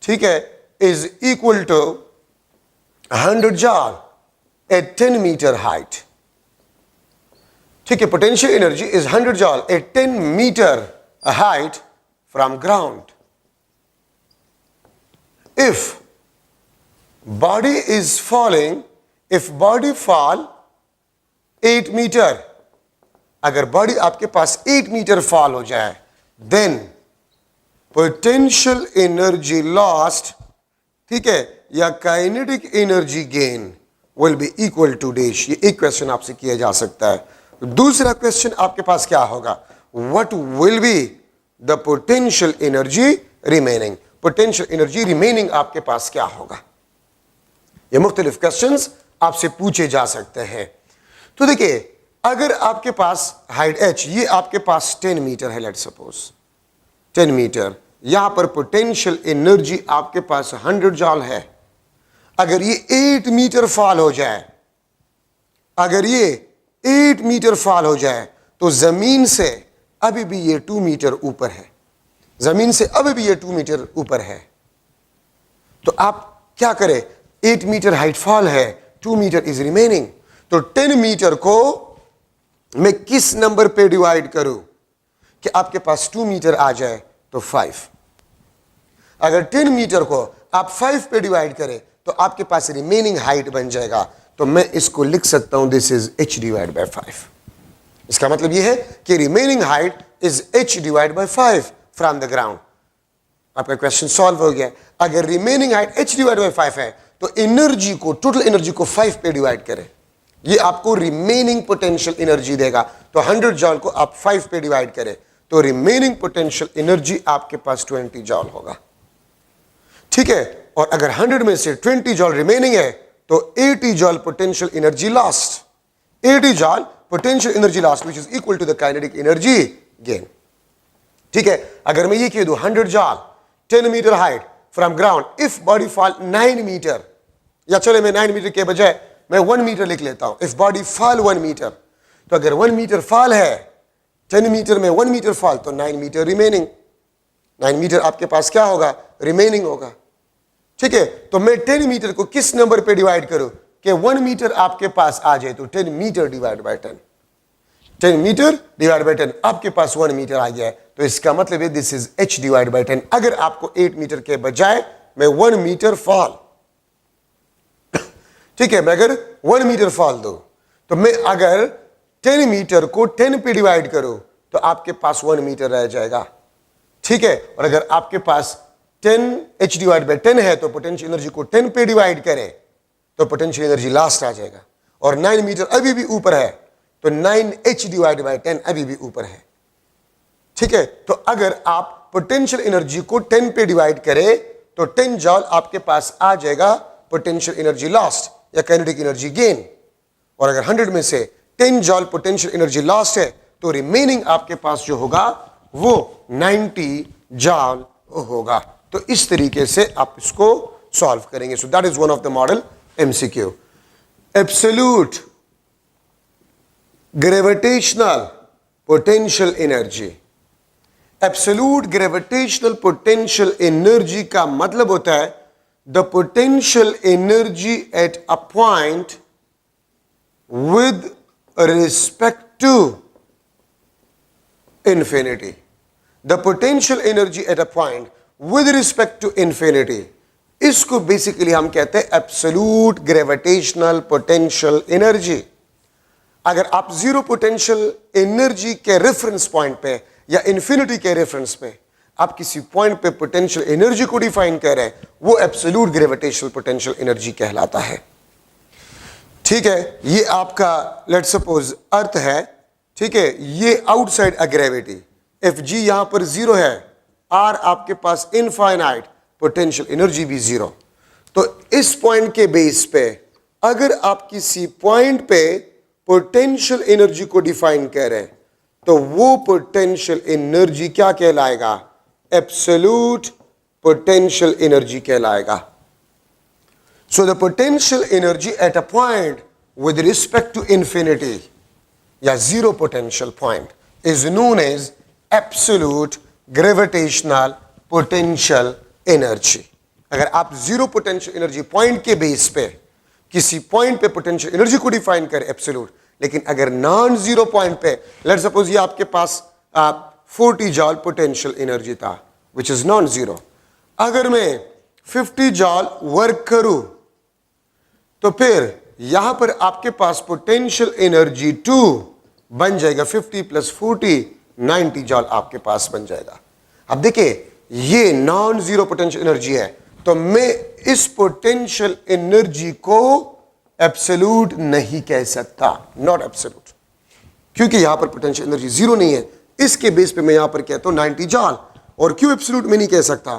ठीक है, is equal to 100 joule at 10 meter height. ठीक है, potential energy is 100 joule at 10 meter height from ground. If body is falling, if body fall 8 meter, अगर बॉडी आपके पास 8 मीटर फॉल हो जाए, देन पोटेंशियल एनर्जी लॉस्ट, ठीक है, या kinetic energy gain will be equal to dash. ये एक क्वेश्चन आपसे किया जा सकता है। दूसरा क्वेश्चन आपके पास क्या होगा? What will be the potential energy remaining? Potential energy remaining आपके पास क्या होगा? ये मुख्तलिफ क्वेश्चंस आपसे पूछे जा सकते हैं। तो देखिए, अगर आपके पास हाइट h, ये आपके पास 10 मीटर है, लेट सपोज 10 मीटर, यहां पर पोटेंशियल एनर्जी आपके पास 100 जॉल है। अगर ये 8 मीटर फॉल हो जाए, अगर ये 8 मीटर फॉल हो जाए, तो जमीन से अभी भी ये 2 मीटर ऊपर है। जमीन से अभी भी ये 2 मीटर ऊपर है। तो आप क्या करें? 8 मीटर हाइट फॉल है, 2 मीटर इज रिमेनिंग। तो 10 मीटर को मैं किस नंबर पे डिवाइड करूं कि आपके पास 2 मीटर आ जाए? तो 5। अगर 10 मीटर को आप 5 पे डिवाइड करें तो आपके पास रिमेनिंग हाइट बन जाएगा। तो मैं इसको लिख सकता हूं this is h divide bye 5। इसका मतलब यह है कि remaining height is h divide bye 5 from the ground. आपका क्वेश्चन सॉल्व हो गया। अगर remaining height h divide bye 5 है तो एनर्जी को, टोटल एनर्जी को 5 पे डिवाइड करें, ये आपको रिमेनिंग पोटेंशियल एनर्जी देगा। तो 100 जॉल को आप 5 पे डिवाइड करें तो रिमेनिंग पोटेंशियल एनर्जी आपके पास 20 जॉल होगा। ठीक है, और अगर 100 में से 20 जॉल रिमेनिंग है तो 80 joule potential energy lost, 80 joule potential energy lost which is equal to the kinetic energy gain. ठीक है, अगर मैं ये कह दूं 100 joule 10 meter height from ground if body fall 9 meter, या चले मैं 9 मीटर के बजाय मैं 1 मीटर लिख लेता हूं, इफ बॉडी फॉल 1 मीटर, तो अगर 1 मीटर फॉल है 10 मीटर में 1 मीटर फॉल तो 9 मीटर रिमेनिंग, 9 मीटर आपके पास क्या होगा, रिमेनिंग होगा। ठीक है, तो मैं 10 मीटर को किस नंबर पे डिवाइड करूं कि 1 मीटर आपके पास आ जाए, तो 10 meter divide by 10, 10 meter divide by 10 आपके पास 1 मीटर आ गया है। तो इसका मतलब है this is h divide by 10। अगर आपको 8 मीटर के बजाय मैं 1 मीटर फॉल, ठीक है, मैं अगर 1 मीटर फॉल दो तो मैं अगर 10 मीटर को 10 पे डिवाइड करूं तो आपके पास 1 मीटर रह जाएगा। ठीक है, और अगर आपके पास 10 h डिवाइड बाय 10 है तो पोटेंशियल एनर्जी को 10 पे डिवाइड करें तो पोटेंशियल एनर्जी लास्ट आ जाएगा। और 9 मीटर अभी भी ऊपर है तो 9h डिवाइड बाय 10 अभी भी ऊपर है। ठीक है, तो अगर आप पोटेंशियल एनर्जी को 10 पे डिवाइड करें तो 10 जॉल आपके पास आ जाएगा पोटेंशियल एनर्जी लॉस्ट या काइनेटिक एनर्जी गेन। और अगर 100 में से 10 जॉल पोटेंशियल एनर्जी लॉस्ट है तो रिमेनिंग आपके पास जो होगा वो 90 जॉल होगा। तो इस तरीके से आप इसको सॉल्व करेंगे। So that is one of the model MCQ। Absolute gravitational potential energy, absolute gravitational potential energy का मतलब होता है the potential energy at a point with respect to infinity, the potential energy at a point with respect to infinity, इसको basically हम कहते हैं absolute gravitational potential energy. अगर आप जीरो पोटेंशियल एनर्जी के रेफरेंस पॉइंट पे या इंफिनिटी के रेफरेंस पे आप किसी पॉइंट पे पोटेंशियल एनर्जी को डिफाइन कर रहे हैं, वो एब्सोल्यूट ग्रेविटेशनल पोटेंशियल एनर्जी कहलाता है। ठीक है, ये आपका लेट सपोज अर्थ है। ठीक है, ये आउटसाइड अ ग्रेविटी, एफ जी यहां पर 0 है, आर आपके पास इनफाइनाइट, पोटेंशियल एनर्जी भी 0। तो इस पॉइंट के बेस पे अगर आप किसी पॉइंट पे पोटेंशियल एनर्जी को डिफाइन कर रहे हैं तो वो पोटेंशियल एनर्जी क्या कहलाएगा, एब्सोल्यूट पोटेंशियल एनर्जी कहलाएगा। So the potential energy at a point with respect to infinity या zero potential point is known as absolute gravitational potential energy. अगर आप जीरो पोटेंशियल एनर्जी पॉइंट के बेस पे किसी point पे पोटेंशियल एनर्जी को define करें एब्सोल्यूट, लेकिन अगर नॉन जीरो पॉइंट पे लेट सपोज ये आपके पास 40 जॉल पोटेंशियल एनर्जी था विच इज नॉन जीरो, अगर मैं 50 जॉल वर्क करूं तो फिर यहां पर आपके पास पोटेंशियल एनर्जी 2 बन जाएगा, 50 + 40 90 जॉल आपके पास बन जाएगा। अब देखिए ये नॉन जीरो पोटेंशियल एनर्जी है तो मैं इस पोटेंशियल एनर्जी को एब्सोल्यूट नहीं कह सकता, नॉट एब्सोल्यूट, क्योंकि यहां पर पोटेंशियल एनर्जी 0 नहीं है। इसके बेस पे मैं यहां पर कहता हूं 90 जॉल। और क्यों एब्सोल्यूट में नहीं कह सकता,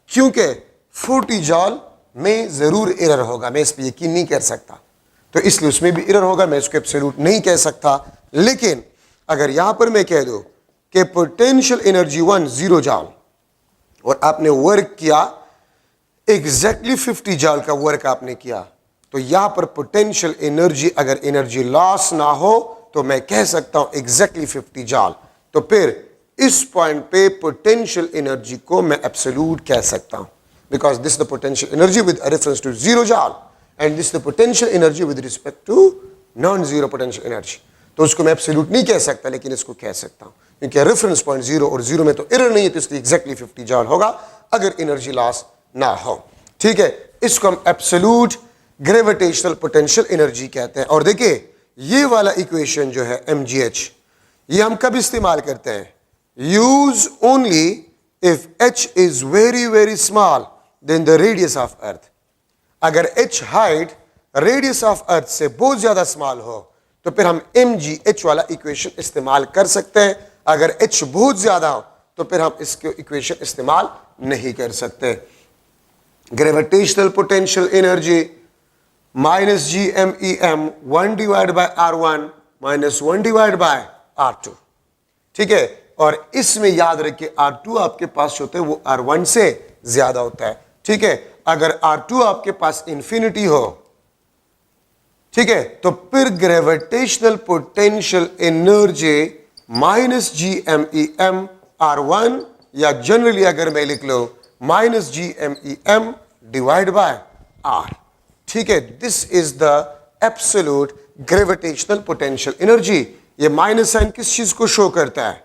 क्योंकि 40 जॉल में जरूर एरर होगा, मैं इस पर यकीन नहीं कर सकता, तो इसलिए उसमें भी एरर होगा, मैं इसको एब्सोल्यूट नहीं कह सकता। लेकिन अगर यहां पर मैं कह दूं कि पोटेंशियल एनर्जी 1 0 जॉल और आपने वर्क किया एग्जैक्टली 50 जॉल का वर्क आपने किया, तो यहां पर पोटेंशियल एनर्जी अगर एनर्जी लॉस ना हो तो मैं कह सकता हूं एग्जैक्टली 50 जॉल। तो फिर इस पॉइंट पे पोटेंशियल एनर्जी को मैं एब्सोल्यूट कह सकता हूं, because this the potential energy with reference to 0 joule and this the potential energy with respect to non zero potential energy. तो उसको मैं एब्सोल्यूट नहीं कह सकता, लेकिन इसको कह सकता हूं क्योंकि रेफरेंस पॉइंट 0 और 0 में तो एरर नहीं है, तो इसलिए एग्जैक्टली 50 जॉल होगा अगर एनर्जी लॉस ना हो। ठीक है, इसको हम एब्सोल्यूट ग्रेविटेशनल पोटेंशियल एनर्जी कहते हैं। और देखिए ये वाला इक्वेशन जो है mgh, ये हम कब इस्तेमाल करते हैं? Use only if h is very very small then the radius of earth. अगर h height radius of earth से बहुत ज्यादा स्मॉल हो तो फिर हम mgh वाला इक्वेशन इस्तेमाल कर सकते हैं। अगर h बहुत ज्यादा हो तो फिर हम इसके इक्वेशन इस्तेमाल नहीं कर सकते। Gravitational potential energy minus GMEM 1 divide bye R1 minus 1 divide bye R2। ठीक है, और इसमें याद रखिए R2 आपके पास होता है वो R1 से ज्यादा होता है। ठीक है, अगर R2 आपके पास इंफिनिटी हो, ठीक है, तो फिर gravitational potential energy minus GMEM R1, या जनरली अगर मैं लिख लो minus GMEM divide by R। ठीक है, this is the absolute gravitational potential energy. ये माइनस साइन किस चीज को शो करता है?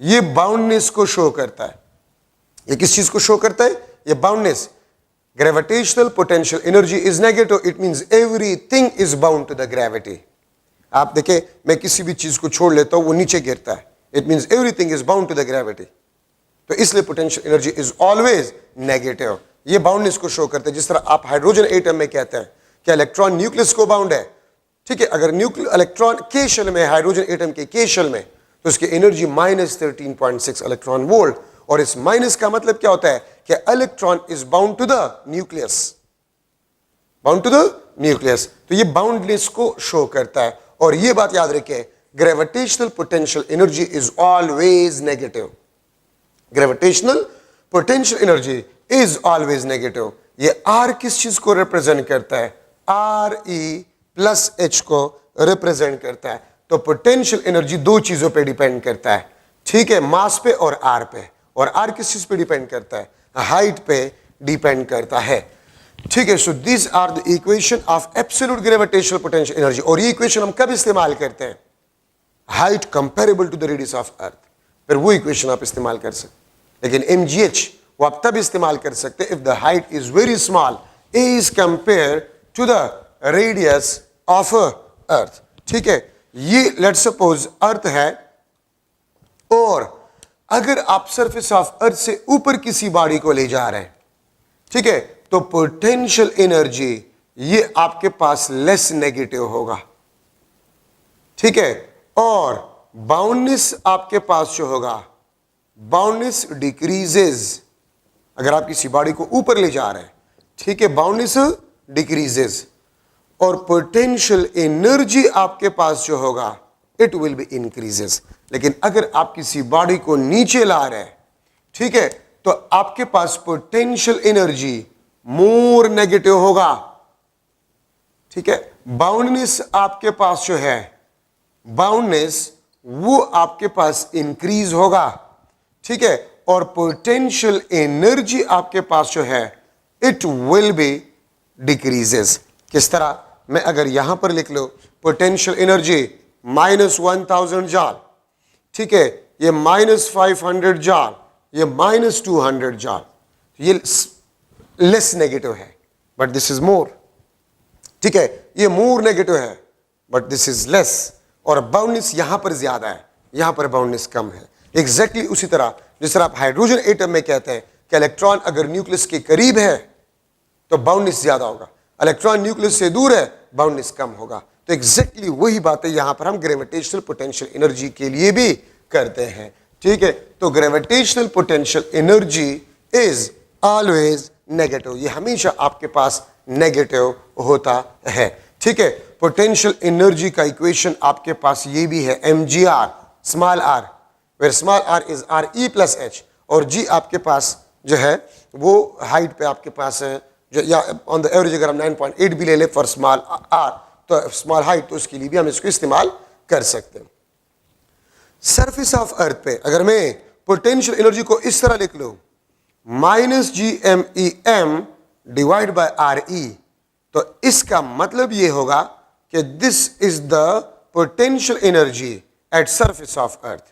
ये बाउंडनेस को शो करता है। ये किस चीज को शो करता है? ये boundness. Gravitational potential energy is negative, it means everything is bound to the gravity. आप देखें, मैं किसी भी चीज को छोड़ लेता हूं वो नीचे गिरता है, it means everything is bound to the gravity. तो इसलिए potential energy is always negative. ये बाउंडनेस को शो करते हैं। जिस तरह आप हाइड्रोजन एटम में कहते हैं कि इलेक्ट्रॉन न्यूक्लियस को बाउंड है। ठीक है, अगर इलेक्ट्रॉन के शेल में, हाइड्रोजन एटम के शेल में, तो उसकी एनर्जी माइनस 13.6 इलेक्ट्रॉन वोल्ट। और इस माइनस का मतलब क्या होता है कि electron is bound to the nucleus, bound to the nucleus. तो ये बाउंडनेस को शो करता है। और ये बात याद रखिए, gravitational potential energy is always negative. Gravitational potential energy is always negative. ये R किस चीज को रिप्रेजेंट करता है? RE प्लस H को रिप्रेजेंट करता है। तो पोटेंशियल एनर्जी दो चीजों पे डिपेंड करता है। ठीक है, मास पे और R पे। और R किस चीज पे डिपेंड करता है? हाइट पे डिपेंड करता है। ठीक है, so this are the equation of absolute gravitational potential energy. और ये इक्वेशन हम कब इस्तेमाल करते हैं? Height comparable to the radius of earth, फिर वो इक्वेशन आप इस्तेमाल कर सकते। लेकिन mgh वो आप तब इस्तेमाल कर सकते if the height is very small is compare to the radius of earth. ठीक है, ये लेट्स सपोज अर्थ है, और अगर आप सरफेस ऑफ अर्थ से ऊपर किसी बॉडी को ले जा रहे हैं, ठीक है, तो पोटेंशियल एनर्जी ये आपके पास लेस नेगेटिव होगा। ठीक है, और बाउंडनेस आपके पास जो होगा, बाउंडनेस डिक्रीजेज। अगर आप किसी बॉडी को ऊपर ले जा रहे हैं, ठीक है, बाउंडनेस डिक्रीजेज, और पोटेंशियल एनर्जी आपके पास जो होगा इट विल बी इंक्रीजेस। लेकिन अगर आप किसी बॉडी को नीचे ला रहे हैं, ठीक है, तो आपके पास पोटेंशियल एनर्जी मोर नेगेटिव होगा। ठीक है, बाउंडनेस आपके पास जो है, बाउंडनेस वो आपके पास इंक्रीज होगा। ठीक है, और पोटेंशियल एनर्जी आपके पास जो है इट विल बी डिक्रीजेस। किस तरह? मैं अगर यहां पर लिख लो पोटेंशियल एनर्जी माइनस 1000 जॉल, ठीक है, ये माइनस 500 जॉल, ये माइनस 200 जॉल, ये लेस नेगेटिव है, बट दिस इज मोर। ठीक है, ये मोर नेगेटिव है, बट दिस इज लेस। और बाउंडनेस यहां पर ज्यादा है, यहां पर बाउंडनेस कम है। एग्जैक्टली उसी तरह जिस तरह आप हाइड्रोजन एटम में कहते हैं कि इलेक्ट्रॉन अगर न्यूक्लियस के करीब है तो बाउंडनेस ज्यादा होगा, इलेक्ट्रॉन न्यूक्लियस से दूर है बाउंडनेस कम होगा। तो एग्जैक्टली वही बातें यहां पर हम ग्रेविटेशनल पोटेंशियल एनर्जी के लिए भी करते हैं। ठीक है, तो gravitational potential energy is always negative. ये हमेशा आपके पास नेगेटिव होता है। ठीक है, पोटेंशियल एनर्जी का इक्वेशन आपके पास ये भी है, mgr small r, where small r is RE plus H, और G आपके पास जो है वो हाइट पे आपके पास है, जो या ऑन द एवरेज अगर हम 9.8 भी ले ले फॉर स्मॉल r, तो स्मॉल हाइट, तो उसके लिए भी हम इसको इस्तेमाल कर सकते हैं। सरफेस ऑफ अर्थ पे अगर मैं पोटेंशियल एनर्जी को इस तरह लिख लूं, minus GMEM divide bye RE, तो इसका मतलब ये होगा कि this is the potential energy at surface of अर्थ।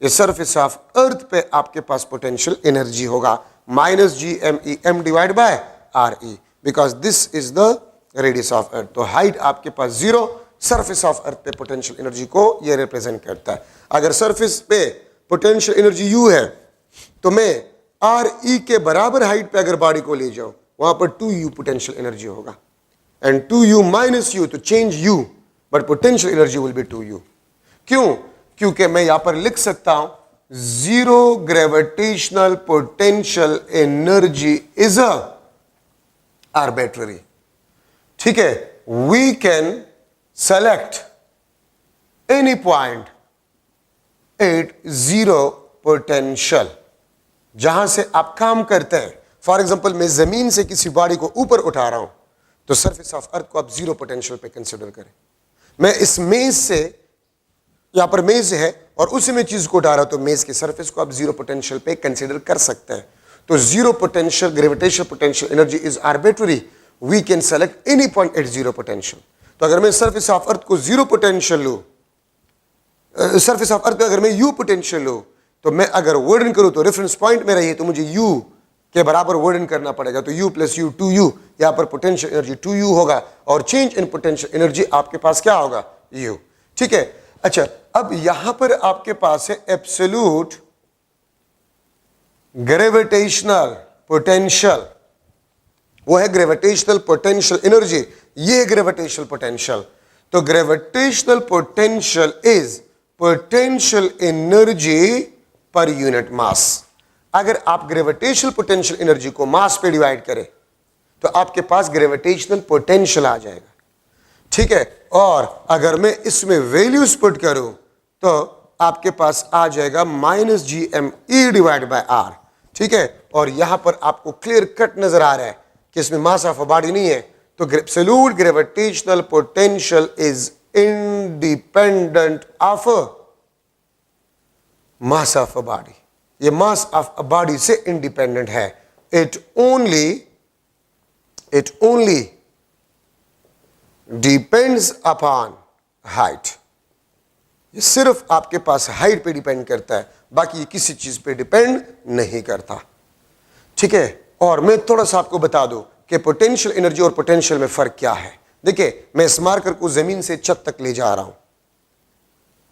ये सरफेस ऑफ अर्थ पे आपके पास पोटेंशियल एनर्जी होगा minus GMEM divide bye RE, because this is the radius of earth. तो हाइट आपके पास 0, सरफेस ऑफ अर्थ पे पोटेंशियल एनर्जी को ये रिप्रेजेंट करता है। अगर सरफेस पे पोटेंशियल एनर्जी U है तो मैं RE के बराबर हाइट पे अगर बॉडी को ले जाऊं, वहां पर 2U पोटेंशियल एनर्जी होगा, एंड 2U माइनस U तो change U, but potential energy will be 2U। क्यों? क्योंकि मैं यहां पर लिख सकता हूं zero gravitational potential energy is a arbitrary. ठीक है, we can select any point at zero potential जहां से आप काम करते हैं। फॉर एग्जाम्पल, मैं जमीन से किसी बॉडी को ऊपर उठा रहा हूं तो सरफेस ऑफ अर्थ को आप जीरो पोटेंशियल पे कंसिडर करें। मैं इस मेज से, यहां पर मेज है और उसी में चीज को उठा रहा हूं तो मेज के सरफेस को आप जीरो पोटेंशियल पे कंसिडर कर सकते हैं। तो zero potential gravitational potential energy is arbitrary, we can select any point at zero potential. तो अगर मैं सरफेस ऑफ अर्थ को जीरो पोटेंशियल लूं, सरफेस ऑफ अर्थ पे अगर मैं U पोटेंशियल लूं, तो मैं अगर वर्डन करूं तो रेफरेंस पॉइंट में रहिए तो मुझे U के बराबर वर्डन करना पड़ेगा। तो U प्लस U 2U, यहां पर पोटेंशियल एनर्जी 2U होगा और चेंज इन पोटेंशियल एनर्जी आपके पास क्या होगा? U। ठीक है, अच्छा अब यहां पर आपके पास है एब्सोल्यूट ग्रेविटेशनल पोटेंशियल, वो है ग्रेविटेशनल पोटेंशियल एनर्जी, ये है ग्रेविटेशनल पोटेंशियल। तो gravitational potential is potential energy per unit mass. अगर आप ग्रेविटेशनल पोटेंशियल एनर्जी को मास पे डिवाइड करें तो आपके पास ग्रेविटेशनल पोटेंशियल आ जाएगा। ठीक है, और अगर मैं इसमें वैल्यूज पुट करूं तो आपके पास आ जाएगा -gme डिवाइड बाय r। ठीक है, और यहां पर आपको क्लियर कट नजर आ रहा है कि इसमें मास ऑफ अ बॉडी नहीं है। तो absolute gravitational potential is independent of mass of a body. ये मास ऑफ अ बॉडी से इंडिपेंडेंट है। It only depends upon height. ये सिर्फ आपके पास हाइट पे डिपेंड करता है, बाकी ये किसी चीज पे डिपेंड नहीं करता। ठीक है, और मैं थोड़ा सा आपको बता दूं कि पोटेंशियल एनर्जी और पोटेंशियल में फर्क क्या है। देखिए, मैं इस मार्कर को जमीन से छत तक ले जा रहा हूं।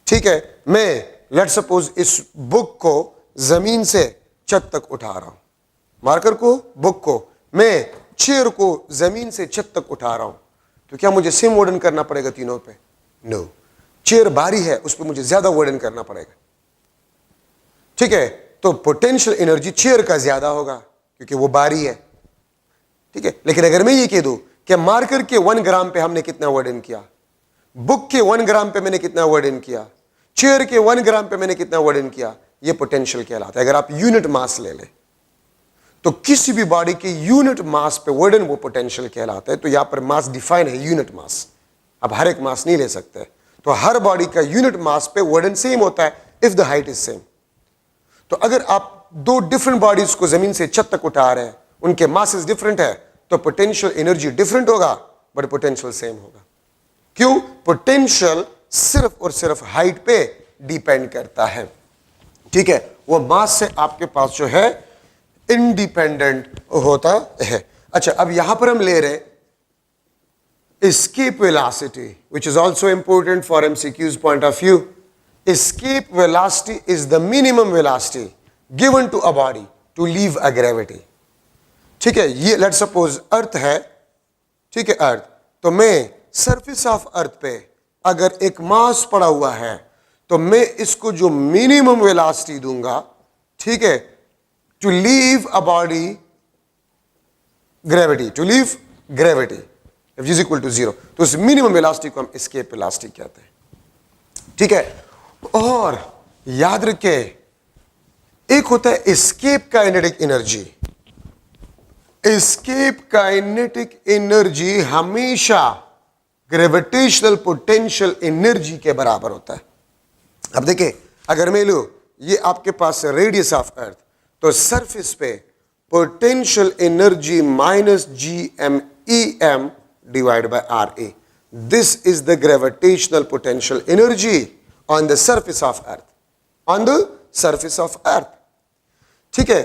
ठीक है, मैं लेट सपोज इस बुक को जमीन से छत तक उठा रहा हूं, मार्कर को, बुक को। मैं चेयर को जमीन से छत तक उठा रहा हूं, तो क्या मुझे सेम वर्डन करना पड़ेगा तीनों पे? नो। चेयर भारी है, उस पर मुझे ज्यादा वर्डन करना पड़ेगा। ठीक है, तो पोटेंशियल एनर्जी चेयर का ज्यादा होगा क्योंकि वो भारी है। ठीक है, लेकिन अगर मैं ये कह दूं कि मार्कर के 1 ग्राम पे हमने कितना वर्डन किया, बुक के 1 ग्राम पे मैंने कितना वर्डन किया, चेयर के 1 ग्राम पे मैंने कितना वर्डन किया, ये पोटेंशियल कहलाता है। अगर आप यूनिट मास ले लें तो किसी भी बॉडी के यूनिट मास पे वर्डन वो पोटेंशियल कहलाता है। तो यहां पर मास डिफाइन है यूनिट मास, आप हर एक मास नहीं ले सकते। तो हर बॉडी का यूनिट मास पे वर्डन सेम होता है if the height is same. तो अगर आप दो डिफरेंट बॉडीज को जमीन से छत तक उठा रहे हैं, उनके मासेस डिफरेंट है, तो पोटेंशियल एनर्जी डिफरेंट होगा बट पोटेंशियल सेम होगा। क्यों? पोटेंशियल सिर्फ और सिर्फ हाइट पे डिपेंड करता है। ठीक है, वो मास से आपके पास जो है इंडिपेंडेंट होता है। अच्छा, अब यहां पर हम ले रहे escape velocity, which is also important for MCQ's point of view. Escape velocity is the minimum velocity given to a body to leave a gravity. ठीक है, ये लेट सपोज अर्थ है। ठीक है, अर्थ, तो मैं सरफेस ऑफ अर्थ पे अगर एक मास पड़ा हुआ है तो मैं इसको जो मिनिमम वेलोसिटी दूंगा, ठीक है, to leave a body gravity, to leave gravity F is equal to 0, तो उस मिनिमम वेलोसिटी को हम एस्केप वेलोसिटी कहते हैं। ठीक है, और याद रखे एक होता है escape kinetic energy. Escape kinetic energy हमेशा ग्रेविटेशनल पोटेंशियल एनर्जी के बराबर होता है। अब देखिए, अगर मैं लूं ये आपके पास रेडियस ऑफ अर्थ, तो सरफेस पे potential energy -gmem divided by RA. This is the gravitational potential energy on the surface of earth. On the surface of earth. ठीक है,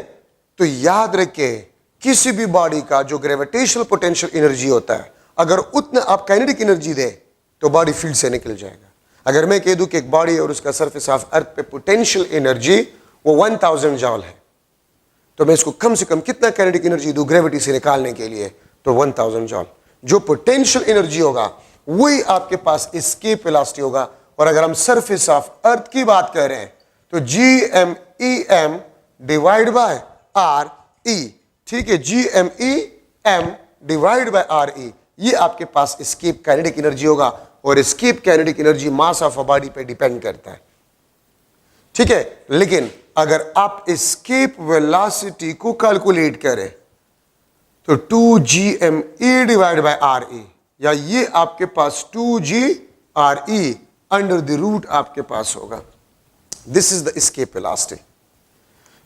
तो याद रखे किसी भी बॉडी का जो ग्रेविटेशनल पोटेंशियल एनर्जी होता है, अगर उतना आप काइनेटिक एनर्जी दे तो बॉडी फील्ड से निकल जाएगा। अगर मैं कह दूं कि एक बॉडी और उसका सरफेस ऑफ अर्थ पे पोटेंशियल एनर्जी वो 1000 जॉल है, तो मैं इसको कम से कम कितना काइनेटिक एनर्जी दूं ग्रेविटी से निकालने के लिए, तो 1000 जॉल। जो पोटेंशियल एनर्जी होगा वही आपके पास एस्केप वेलोसिटी होगा। और अगर हम सरफेस ऑफ अर्थ की बात कर रहे हैं तो GMEM डिवाइड बाय RE, ठीक है, GMEM डिवाइड बाय RE, ये आपके पास एस्केप काइनेटिक एनर्जी होगा। और escape kinetic energy mass of a body पे डिपेंड करता है, ठीक है। लेकिन अगर आप एस्केप वेलोसिटी को कैलकुलेट करें तो 2GME डिवाइड बाय RE, या ये आपके पास 2GRE अंडर द रूट आपके पास होगा। This is the escape velocity,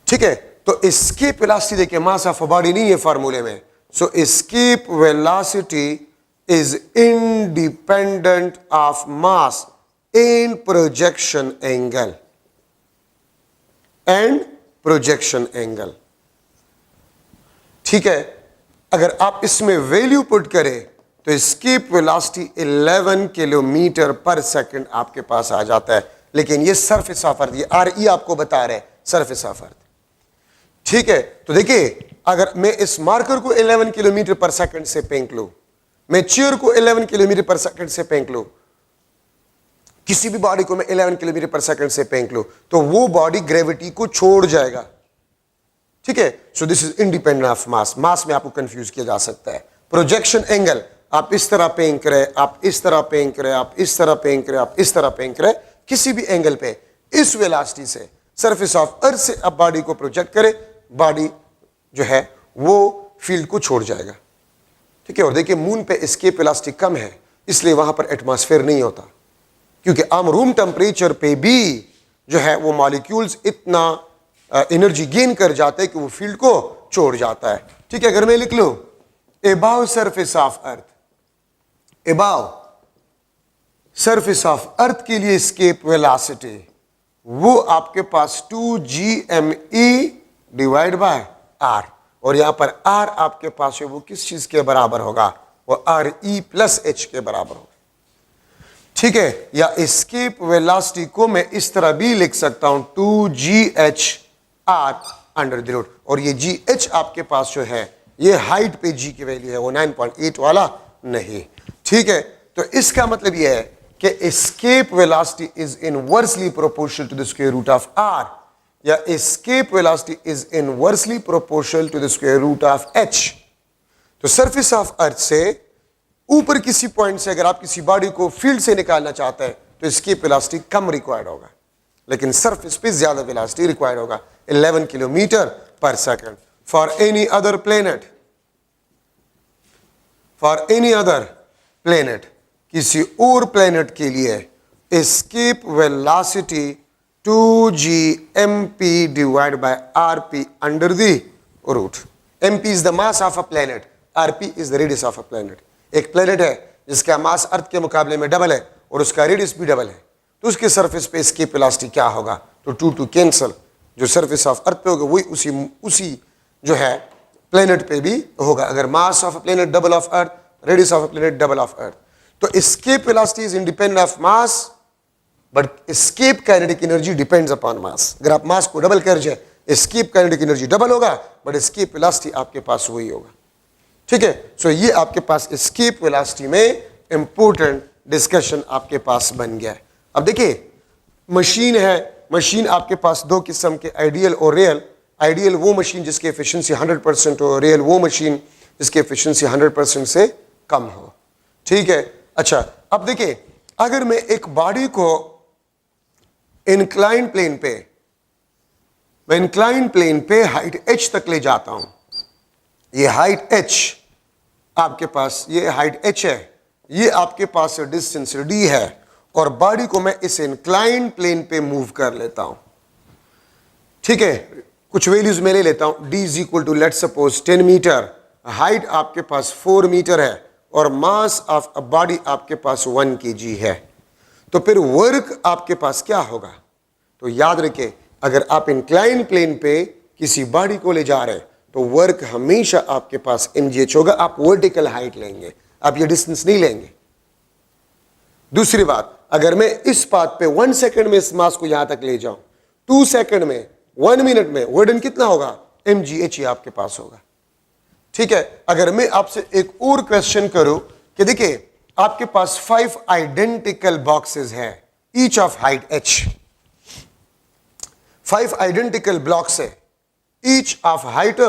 ठीक है। तो एस्केप वेलोसिटी देखिए मास ऑफ अ बॉडी नहीं है फॉर्मूले में। So escape velocity is independent of mass and projection angle ठीक है। अगर आप इसमें वैल्यू पुट करें तो एस्केप वेलोसिटी 11 किलोमीटर पर सेकंड आपके पास आ जाता है। लेकिन ये सरफेस ऑफ अर्थ, ये RE आपको बता रहे हैं सरफेस ऑफ अर्थ, ठीक है। तो देखिए अगर मैं इस मार्कर को 11 किलोमीटर पर सेकंड से फेंक लूं, मैं चेयर को 11 किलोमीटर पर सेकंड से फेंक लूं, किसी भी बॉडी को मैं 11 किलोमीटर पर सेकंड से फेंक लूं, तो वो बॉडी ग्रेविटी को छोड़ जाएगा, ठीक है। So this is independent of mass. Mass में आपको कंफ्यूज किया जा सकता है। प्रोजेक्शन एंगल, आप इस तरह फेंक रहे, आप इस तरह फेंक रहे, आप इस तरह फेंक रहे, आप इस तरह फेंक रहे, किसी भी एंगल पे इस वेलोसिटी से सरफेस ऑफ अर्थ से आप बॉडी को प्रोजेक्ट करें, बॉडी जो है वो फील्ड को छोड़ जाएगा, ठीक है। और देखिए मून पे एस्केप वेलोसिटी कम है, इसलिए वहां पर एटमॉस्फेयर नहीं होता, क्योंकि आम रूम टेम्परेचर पे भी जो है वो मॉलिक्यूल्स इतना एनर्जी गेन कर जाते हैं कि वो फील्ड को छोड़ जाता है, ठीक है। अगर मैं लिख लूं above surface of earth, above surface of अर्थ के लिए एस्केप वेलोसिटी वो आपके पास 2GME डिवाइड बाय R, और यहां पर R आपके पास है वो किस चीज के बराबर होगा, वो RE प्लस H के बराबर होगा, ठीक है। या एस्केप वेलोसिटी को मैं इस तरह भी लिख सकता हूं 2GHR अंडर द रूट, और ये GH आपके पास जो है ये हाइट पे G की वैल्यू है, वो 9.8 वाला नहीं, ठीक है। तो इसका मतलब ये है कि escape velocity is inversely proportional to the square root of R, या escape velocity is inversely proportional to the square root of H। तो सरफेस ऑफ अर्थ से ऊपर किसी पॉइंट से अगर आप किसी बॉडी को फील्ड से निकालना चाहते हैं तो एस्केप वेलोसिटी कम रिक्वायर्ड होगा, लेकिन सरफेस पे ज्यादा वेलोसिटी रिक्वायर्ड होगा 11 किलोमीटर पर second. For any other planet, for any other planet, किसी और प्लेनेट के लिए escape velocity 2GMP divide by RP under the root. MP is the mass of a planet, RP is the radius of a planet. एक planet है जिसका मास अर्थ के मुकाबले में डबल है और उसका रेडियस भी डबल है, तो उसके सरफेस पे एस्केप वेलोसिटी क्या होगा, तो 2 कैंसल, जो सरफेस ऑफ अर्थ पे होगा वही उसी जो है प्लेनेट पे भी होगा। अगर mass of a planet double of earth, radius of a planet double of earth, तो escape velocity is independent of mass, but escape kinetic energy depends upon mass. अगर आप मास को डबल कर जाए, एस्केप काइनेटिक एनर्जी डबल होगा, but escape velocity आपके पास वही होगा, ठीक है। सो ये आपके पास एस्केप वेलोसिटी में इंपॉर्टेंट डिस्कशन आपके पास बन गया है। अब देखिए मशीन है, मशीन आपके पास दो किस्म के, आइडियल और रियल। आइडियल वो मशीन जिसकी एफिशिएंसी 100% हो, रियल वो मशीन जिसकी एफिशिएंसी 100% से कम हो, ठीक है। अच्छा अब देखिए अगर मैं एक बॉडी को इंक्लाइन प्लेन पे, मैं इंक्लाइन प्लेन पे हाइट h तक ले जाता हूं, ये हाइट h आपके पास, ये हाइट h है, ये आपके पास डिस्टेंस d है, और बॉडी को मैं इस इंक्लाइन प्लेन पे मूव कर लेता हूं, ठीक है। कुछ वैल्यूज मैं ले लेता हूं, d is equal to let suppose 10 meter, height आपके पास 4 मीटर है, और मास ऑफ अ बॉडी आपके पास 1 kg है। तो फिर वर्क आपके पास क्या होगा, तो याद रखें अगर आप इंक्लाइन प्लेन पे किसी बॉडी को ले जा रहे हैं तो वर्क हमेशा आपके पास mgh होगा। आप वर्टिकल हाइट लेंगे, आप ये डिस्टेंस नहीं लेंगे। दूसरी बात, अगर मैं इस पाथ पे 1 सेकंड में इस मास को यहां तक ले जाऊं, 2 सेकंड में, 1 मिनट में, वर्क डन कितना होगा? mgh ही आपके पास होगा। ठीक है, अगर मैं आपसे एक और क्वेश्चन करूं कि देखिए आपके पास 5 आइडेंटिकल बॉक्सेस हैं, each of height h, 5 identical blocks है, ईच ऑफ हाइट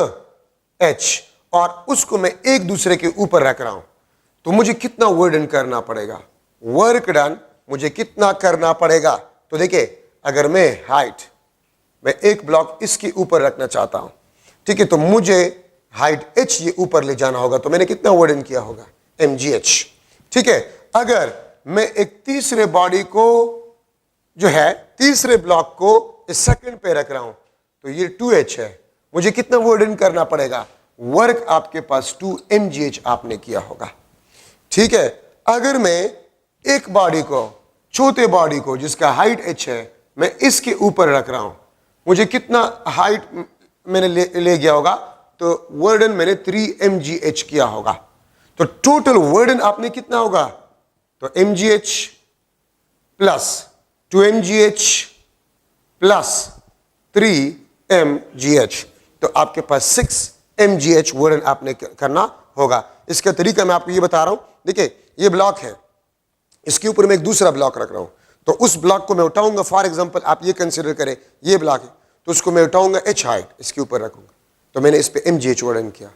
h, और उसको मैं एक दूसरे के ऊपर रख रहा हूं, तो मुझे कितना वर्क डन करना पड़ेगा? वर्क डन मुझे कितना करना पड़ेगा? तो देखिए अगर मैं एक ब्लॉक इसके ऊपर रखना चाहता हूं, ठीक है, तो मुझे हाइट h ये ऊपर ले जाना होगा, तो मैंने कितना वर्क डन किया होगा? mgh। ठीक है, अगर मैं एक तीसरे बॉडी को जो है, तीसरे ब्लॉक को इस सेकंड पे रख रहा हूं, तो ये 2h है, मुझे कितना वर्क डन करना पड़ेगा? वर्क आपके पास 2 mgh आपने किया होगा। ठीक है, अगर मैं एक बॉडी को, चौथे बॉडी को जिसका हाइट h है, मैं इसके ऊपर रख रहा हूं, मुझे कितना हाइट मैंने ले गया होगा? तो वर्क डन मैंने 3 mgh किया होगा। तो टोटल वर्क डन आपने कितना होगा? तो mgh plus 2 mgh plus 3 mgh, तो आपके पास 6 mgh वर्क डन आपने करना होगा। इसका तरीका मैं आपको ये बता रहा हूं। देखिए ये ब्लॉक है, इसके ऊपर मैं एक दूसरा ब्लॉक रख रहा हूं, तो उस ब्लॉक को मैं उठाऊंगा। फॉर एग्जांपल आप ये कंसीडर करें ये ब्लॉक है, तो उसको मैं उठाऊंगा h हाइट, इसके ऊपर रखूंगा, तो मैंने इस पे mgh वर्क डन किया।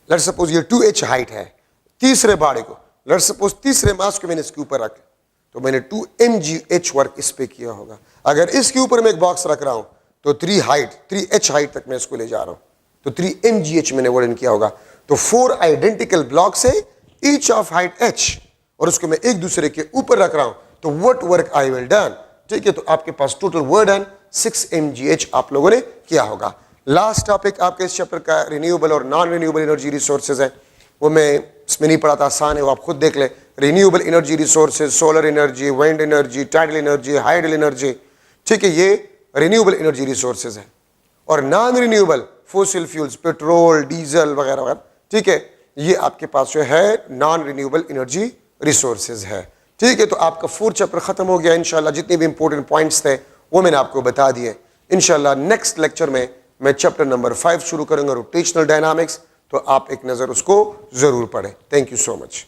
लेट्स सपोज ये 2h हाइट है, तीसरे बॉडी को, लेट्स सपोज तीसरे मास को मैंने इसके ऊपर रखा, तो मैंने 2 mgh वर्क इस पे किया होगा। अगर इसके ऊपर मैं एक बॉक्स रख रहा हूं, तो 3h हाइट तक मैं इसको ले जा रहा हूं, तो 3 mgh मैंने वर्क डन किया होगा। तो 4 आइडेंटिकल ब्लॉक्स है, ईच ऑफ हाइट h, और उसको मैं एक दूसरे के ऊपर रख रहा हूं, तो what work I will done. ठीक है, तो आपके पास टोटल वर्क डन 6 mgh आप लोगों ने किया होगा। लास्ट टॉपिक आपके इस चैप्टर का रिन्यूएबल और नॉन रिन्यूएबल एनर्जी रिसोर्सेज है, वो मैं इसमें नहीं पढ़ाता, आसान है, वो आप खुद देख ले। Renewable energy resources, solar energy, wind energy, tidal energy, hydel energy, ठीक है, ये रिन्यूएबल एनर्जी रिसोर्सेज है। और non renewable fossil fuels, petrol, diesel वगैरह वगैरह, ठीक है, ये आपके पास जो है नॉन रिन्यूएबल एनर्जी रिसोर्सेज है। ठीक है, तो आपका 4 चैप्टर खत्म हो गया इंशाल्लाह। जितने भी इंपॉर्टेंट पॉइंट्स थे वो मैंने आपको बता दिए। इंशाल्लाह नेक्स्ट लेक्चर में मैं चैप्टर नंबर 5 शुरू करूंगा, रोटेशनल डायनामिक्स, तो आप एक नज़र उसको ज़रूर पढ़ें। Thank you so much.